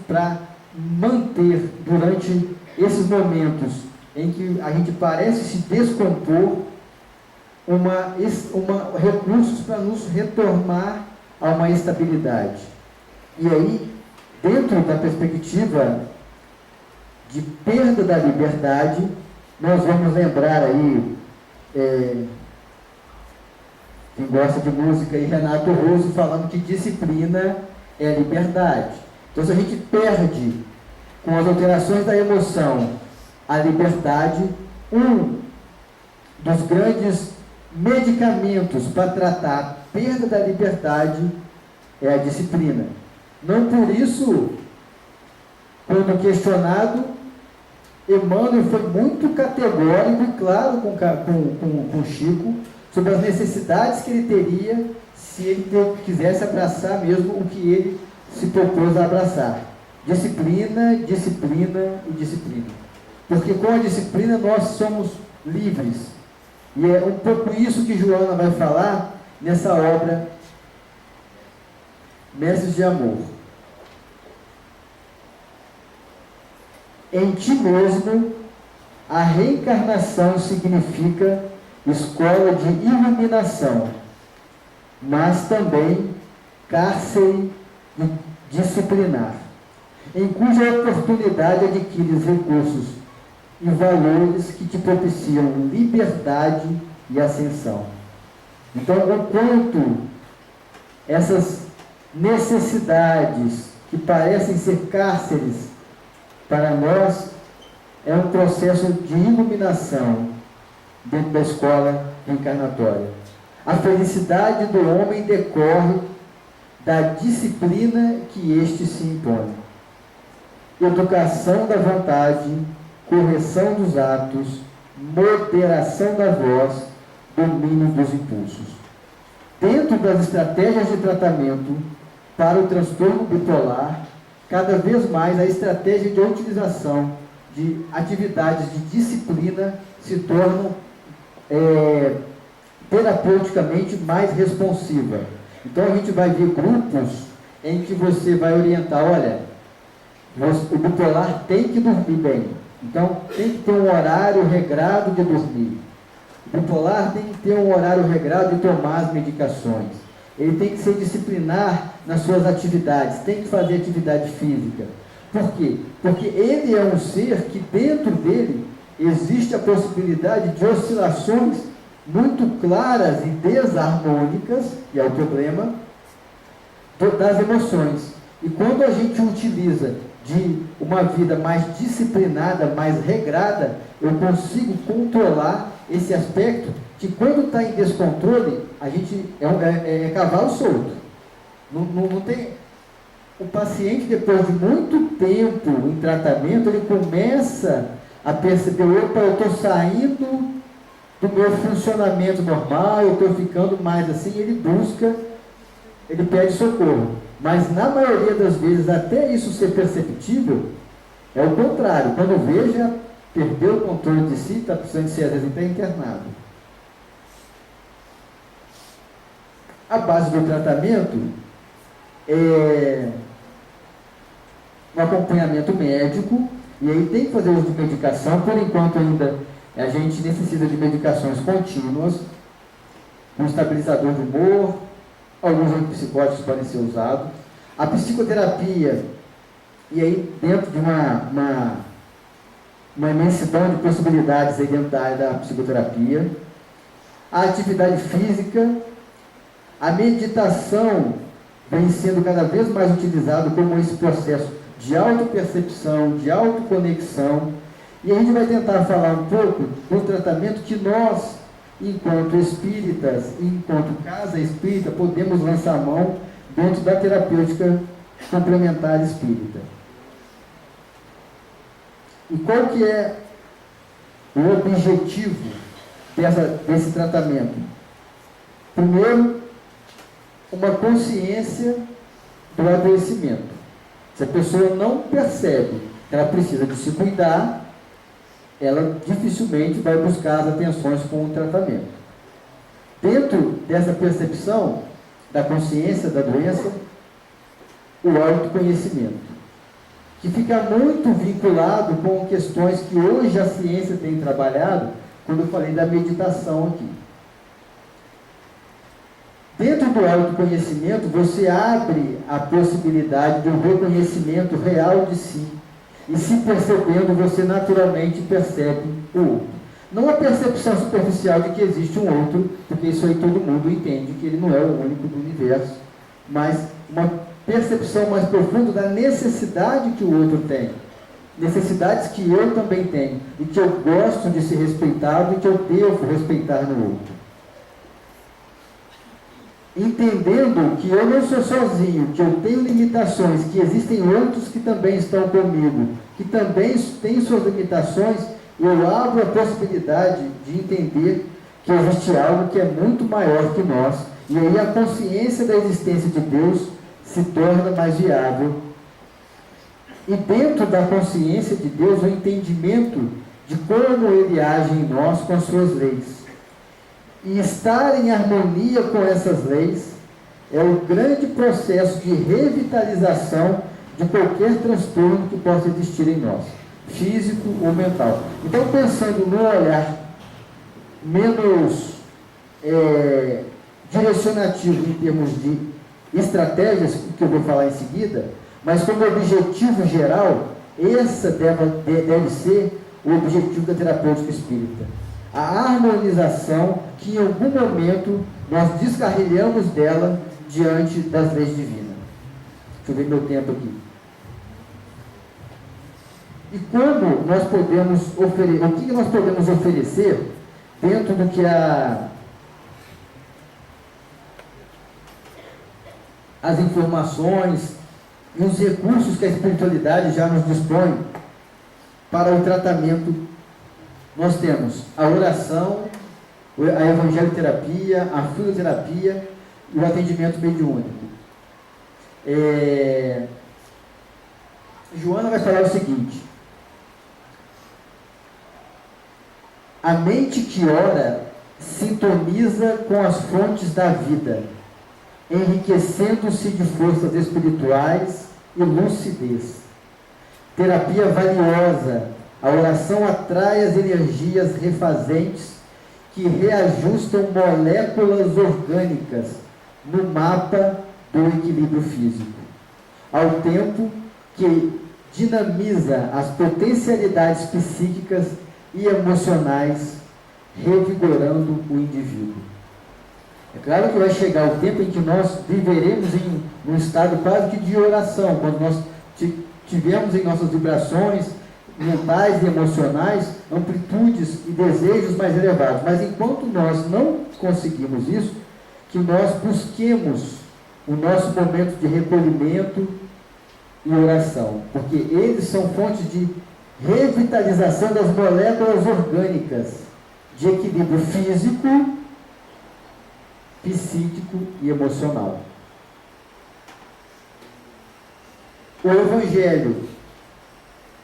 para manter durante esses momentos em que a gente parece se descompor recursos para nos retornar a uma estabilidade? E aí, dentro da perspectiva de perda da liberdade, nós vamos lembrar aí, quem gosta de música, e Renato Russo falando que disciplina é liberdade. Então, se a gente perde com as alterações da emoção a liberdade, um dos grandes medicamentos para tratar a perda da liberdade é a disciplina. Não por isso, quando questionado, Emmanuel foi muito categórico e claro com Chico sobre as necessidades que ele teria se ele quisesse abraçar mesmo o que ele se propôs a abraçar. Disciplina, disciplina e disciplina. Porque com a disciplina nós somos livres. E é um pouco isso que Joana vai falar nessa obra Mestres de Amor. Em ti mesmo, a reencarnação significa escola de iluminação, mas também cárcere disciplinar, em cuja oportunidade adquires recursos e valores que te propiciam liberdade e ascensão. Então, o quanto essas necessidades que parecem ser cárceres para nós, é um processo de iluminação dentro da escola reencarnatória. A felicidade do homem decorre da disciplina que este se impõe. Educação da vontade, correção dos atos, moderação da voz, domínio dos impulsos. Dentro das estratégias de tratamento para o transtorno bipolar, cada vez mais a estratégia de utilização de atividades de disciplina se tornam terapeuticamente mais responsiva. Então a gente vai ver grupos em que você vai orientar, olha, o bipolar tem que dormir bem, então tem que ter um horário regrado de dormir. O bipolar tem que ter um horário regrado de tomar as medicações. Ele tem que ser disciplinar nas suas atividades, tem que fazer atividade física. Por quê? Porque ele é um ser que dentro dele existe a possibilidade de oscilações muito claras e desarmônicas, que é o problema, das emoções. E quando a gente utiliza de uma vida mais disciplinada, mais regrada, eu consigo controlar esse aspecto que quando está em descontrole, a gente é cavalo solto. Não tem... O paciente, depois de muito tempo em tratamento, ele começa a perceber, opa, eu estou saindo do meu funcionamento normal, eu estou ficando mais assim, ele pede socorro. Mas na maioria das vezes, até isso ser perceptível, é o contrário. Quando vê, já perdeu o controle de si, está precisando ser, às vezes, até internado. A base do tratamento é um acompanhamento médico, e aí tem que fazer uso de medicação. Por enquanto ainda a gente necessita de medicações contínuas, um estabilizador de humor, alguns antipsicóticos podem ser usados. A psicoterapia, e aí dentro de uma imensidão de possibilidades aí dentro da área da psicoterapia. A atividade física, a meditação vem sendo cada vez mais utilizado como esse processo de autopercepção, de autoconexão, E a gente vai tentar falar um pouco do tratamento que nós, enquanto espíritas, enquanto casa espírita, podemos lançar mão dentro da terapêutica complementar espírita. E qual que é o objetivo desse tratamento? Primeiro, uma consciência do adoecimento. Se a pessoa não percebe que ela precisa de se cuidar, ela dificilmente vai buscar as atenções com o tratamento. Dentro dessa percepção da consciência da doença, o autoconhecimento, que fica muito vinculado com questões que hoje a ciência tem trabalhado, quando eu falei da meditação aqui. Dentro do autoconhecimento, você abre a possibilidade de um reconhecimento real de si. E se percebendo, você naturalmente percebe o outro. Não a percepção superficial de que existe um outro, porque isso aí todo mundo entende que ele não é o único do universo, mas uma percepção mais profunda da necessidade que o outro tem. Necessidades que eu também tenho, e que eu gosto de ser respeitado e que eu devo respeitar no outro. Entendendo que eu não sou sozinho, que eu tenho limitações, que existem outros que também estão comigo, que também têm suas limitações, eu abro a possibilidade de entender que existe algo que é muito maior que nós, e aí a consciência da existência de Deus se torna mais viável. E dentro da consciência de Deus, o entendimento de como Ele age em nós com as suas leis. E estar em harmonia com essas leis é o grande processo de revitalização de qualquer transtorno que possa existir em nós, físico ou mental. Então, pensando no olhar menos direcionativo em termos de estratégias, que eu vou falar em seguida, mas como objetivo geral, esse deve ser o objetivo da terapêutica espírita. A harmonização que em algum momento nós descarrilhamos dela diante das leis divinas. Deixa eu ver meu tempo aqui. E como nós podemos oferecer, o que nós podemos oferecer dentro do que as informações e os recursos que a espiritualidade já nos dispõe para o tratamento. Nós temos a oração, a evangelioterapia, a filoterapia e o atendimento mediúnico. Joana vai falar o seguinte: a mente que ora sintoniza com as fontes da vida, enriquecendo-se de forças espirituais e lucidez. Terapia valiosa. A oração atrai as energias refazentes que reajustam moléculas orgânicas no mapa do equilíbrio físico, ao tempo que dinamiza as potencialidades psíquicas e emocionais, revigorando o indivíduo. É claro que vai chegar o tempo em que nós viveremos em um estado quase que de oração, quando nós tivermos em nossas vibrações mentais e emocionais amplitudes e desejos mais elevados. Mas enquanto nós não conseguimos isso, que nós busquemos o nosso momento de recolhimento e oração, porque eles são fontes de revitalização das moléculas orgânicas de equilíbrio físico, psíquico e emocional. O Evangelho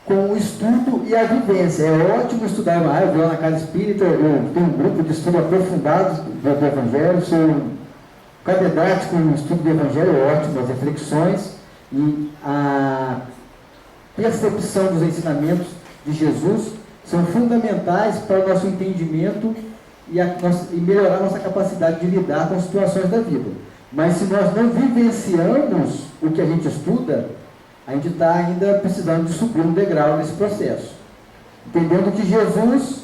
com o estudo e a vivência. É ótimo estudar. Eu vou lá na casa espírita, eu tenho um grupo de estudo aprofundado do Evangelho, sou catedrático no estudo do Evangelho, ótimo, as reflexões e a percepção dos ensinamentos de Jesus são fundamentais para o nosso entendimento e melhorar a nossa capacidade de lidar com as situações da vida. Mas se nós não vivenciamos o que a gente estuda, a gente está ainda precisando de subir um degrau nesse processo. Entendendo que Jesus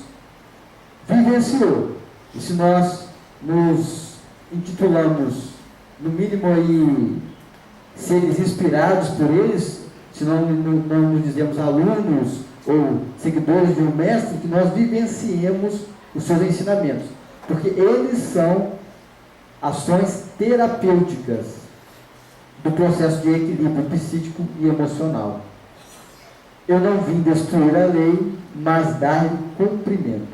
vivenciou. E se nós nos intitulamos, no mínimo aí, seres inspirados por eles, se não nos dizemos alunos ou seguidores de um mestre, que nós vivenciemos os seus ensinamentos, porque eles são ações terapêuticas do processo de equilíbrio psíquico e emocional. Eu não vim destruir a lei, mas dar cumprimento.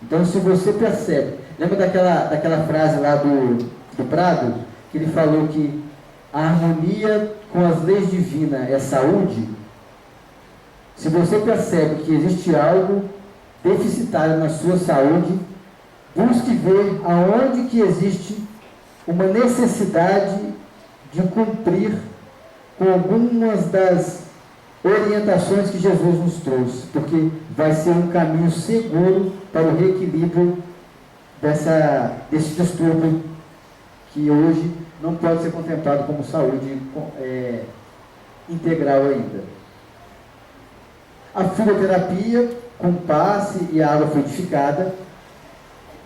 Então, se você percebe, lembra daquela frase lá do Prado, que ele falou que a harmonia com as leis divinas é saúde? Se você percebe que existe algo deficitário na sua saúde, busque ver aonde que existe uma necessidade de cumprir com algumas das orientações que Jesus nos trouxe, porque vai ser um caminho seguro para o reequilíbrio desse distúrbio que hoje não pode ser contemplado como saúde integral ainda. A fisioterapia com passe e água fluidificada.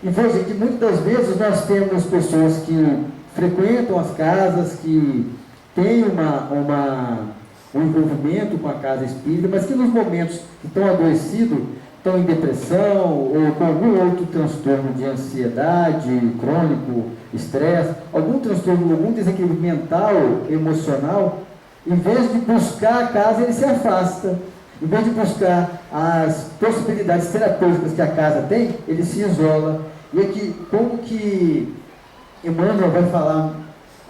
E veja que muitas das vezes nós temos pessoas que frequentam as casas, que têm um envolvimento com a casa espírita, mas que nos momentos que estão adoecidos, estão em depressão ou com algum outro transtorno de ansiedade crônico, estresse, algum transtorno, algum desequilíbrio mental, emocional, em vez de buscar a casa, ele se afasta. Em vez de buscar as possibilidades terapêuticas que a casa tem, ele se isola. E aqui, como que Emmanuel vai falar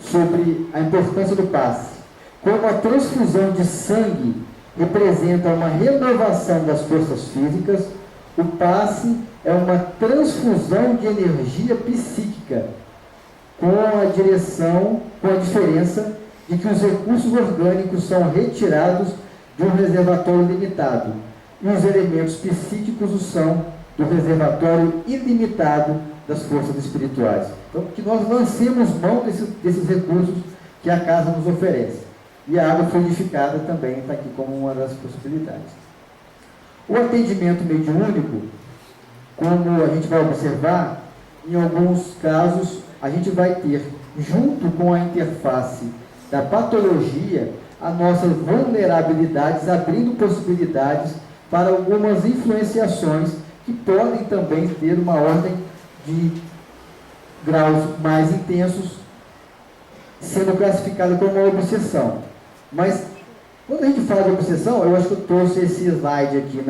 sobre a importância do passe? Como a transfusão de sangue representa uma renovação das forças físicas, o passe é uma transfusão de energia psíquica, com a diferença de que os recursos orgânicos são retirados de um reservatório limitado, e os elementos psíquicos o são do reservatório ilimitado das forças espirituais. Então, que nós lancemos mão desses recursos que a casa nos oferece. E a água fluidificada também está aqui como uma das possibilidades. O atendimento mediúnico, como a gente vai observar, em alguns casos, a gente vai ter, junto com a interface da patologia, as nossas vulnerabilidades, abrindo possibilidades para algumas influenciações que podem também ter uma ordem de graus mais intensos, sendo classificada como uma obsessão. Mas, quando a gente fala de obsessão, eu acho que eu trouxe esse slide aqui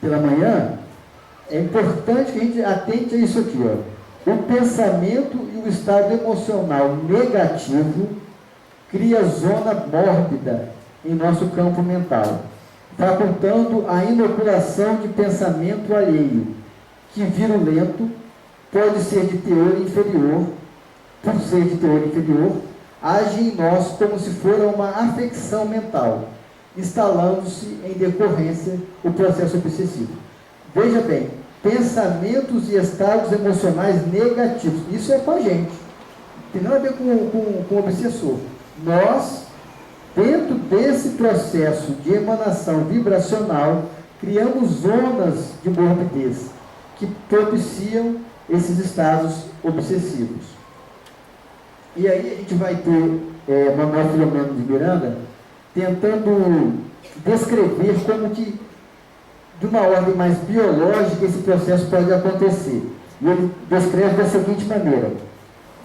pela manhã. É importante que a gente atente a isso aqui, ó. O pensamento e o estado emocional negativo cria zona mórbida em nosso campo mental, facultando a inoculação de pensamento alheio, que virulento, pode ser de teor inferior, por ser de teor inferior, age em nós como se fora uma afecção mental, instalando-se em decorrência o processo obsessivo. Veja bem, pensamentos e estados emocionais negativos, isso é com a gente, não tem nada a ver com o obsessor. Nós, dentro desse processo de emanação vibracional, criamos zonas de morbidez que propiciam esses estados obsessivos. E aí a gente vai ter Manuel Filomeno de Miranda tentando descrever como que, de uma ordem mais biológica, esse processo pode acontecer. E ele descreve da seguinte maneira: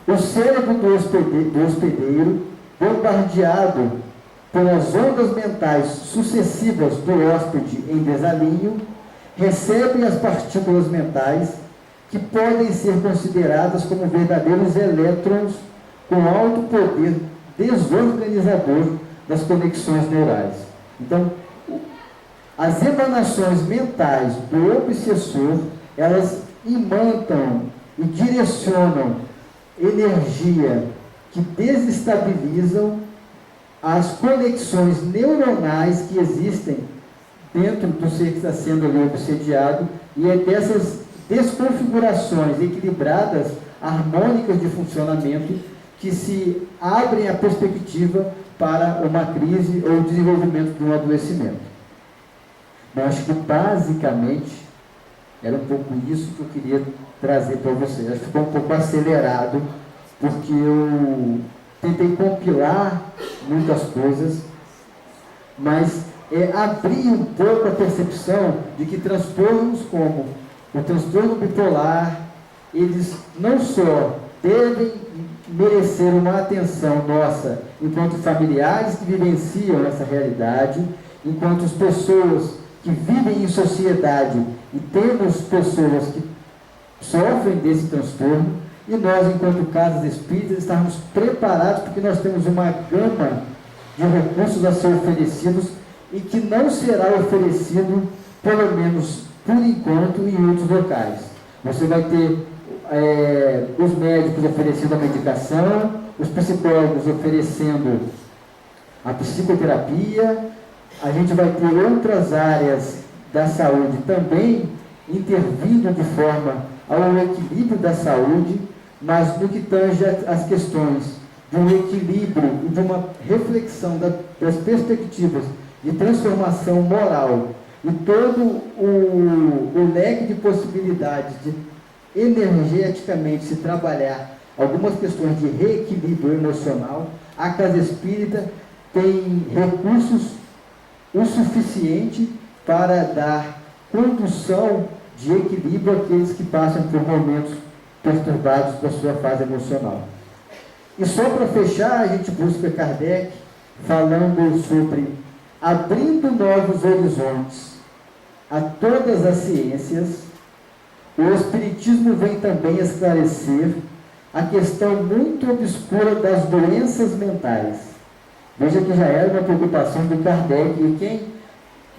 o cérebro do hospedeiro, bombardeado pelas ondas mentais sucessivas do hóspede em desalinho, recebe as partículas mentais que podem ser consideradas como verdadeiros elétrons com alto poder desorganizador das conexões neurais. Então, as emanações mentais do obsessor, elas imantam e direcionam energia que desestabilizam as conexões neuronais que existem dentro do ser que está sendo ali obsediado, e é dessas desconfigurações equilibradas, harmônicas de funcionamento, que se abrem a perspectiva para uma crise ou desenvolvimento de um adoecimento. Eu acho que basicamente era um pouco isso que eu queria trazer para vocês. Acho que ficou um pouco acelerado, porque eu tentei compilar muitas coisas, mas é abrir um pouco a percepção de que transtornos como o transtorno bipolar, eles não só devem merecer uma atenção nossa, enquanto familiares que vivenciam essa realidade, enquanto as pessoas que vivem em sociedade e temos pessoas que sofrem desse transtorno, e nós, enquanto casas espíritas, estarmos preparados, porque nós temos uma gama de recursos a ser oferecidos e que não será oferecido, pelo menos por enquanto, em outros locais. Você vai ter os médicos oferecendo a medicação, os psicólogos oferecendo a psicoterapia, a gente vai ter outras áreas da saúde também intervindo de forma ao equilíbrio da saúde, mas no que tange as questões de um equilíbrio e de uma reflexão das perspectivas de transformação moral e todo o leque de possibilidades de energeticamente se trabalhar algumas questões de reequilíbrio emocional, a Casa Espírita tem recursos o suficiente para dar condução de equilíbrio àqueles que passam por momentos perturbados da sua fase emocional. E só para fechar, a gente busca Kardec falando sobre abrindo novos horizontes a todas as ciências. O Espiritismo vem também esclarecer a questão muito obscura das doenças mentais. Veja que já era uma preocupação do Kardec, e quem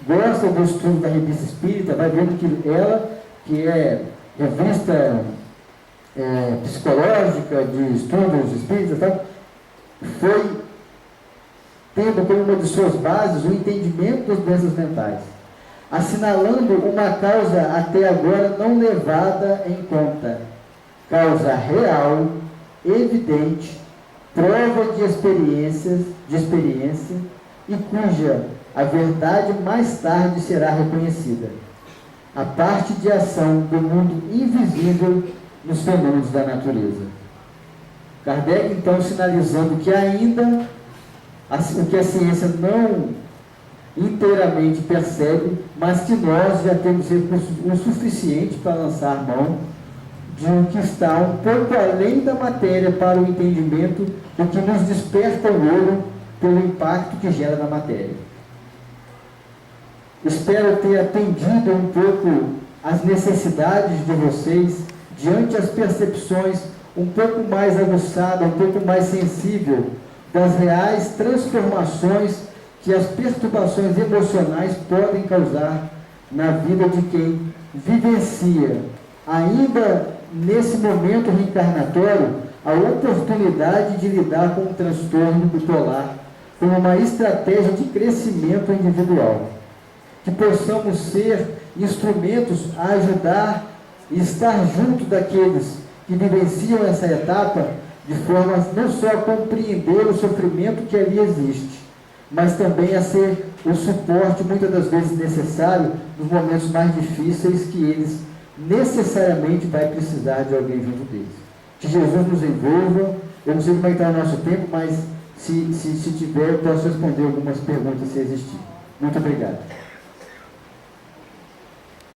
gosta do estudo da Revista Espírita vai vendo que ela, que é revista psicológica de estudos espíritas, tá? Foi tendo como uma de suas bases o entendimento das doenças mentais, assinalando uma causa até agora não levada em conta, causa real, evidente, prova de experiência e cuja a verdade mais tarde será reconhecida, a parte de ação do mundo invisível nos fenômenos da natureza. Kardec, então, sinalizando que ainda o que a ciência não inteiramente percebe, mas que nós já temos recursos o suficiente para lançar mão de um que está um pouco além da matéria para o entendimento do que nos desperta o olho pelo impacto que gera na matéria. Espero ter atendido um pouco as necessidades de vocês diante as percepções um pouco mais aguçada, um pouco mais sensível das reais transformações que as perturbações emocionais podem causar na vida de quem vivencia, ainda nesse momento reencarnatório, a oportunidade de lidar com o transtorno bipolar como uma estratégia de crescimento individual. Que possamos ser instrumentos a ajudar e estar junto daqueles que vivenciam essa etapa, de forma não só a compreender o sofrimento que ali existe, mas também a ser o suporte, muitas das vezes necessário, nos momentos mais difíceis que eles necessariamente vai precisar de alguém junto deles. Que Jesus nos envolva. Eu não sei como é que está o nosso tempo, mas se tiver, eu posso responder algumas perguntas se existir. Muito obrigado.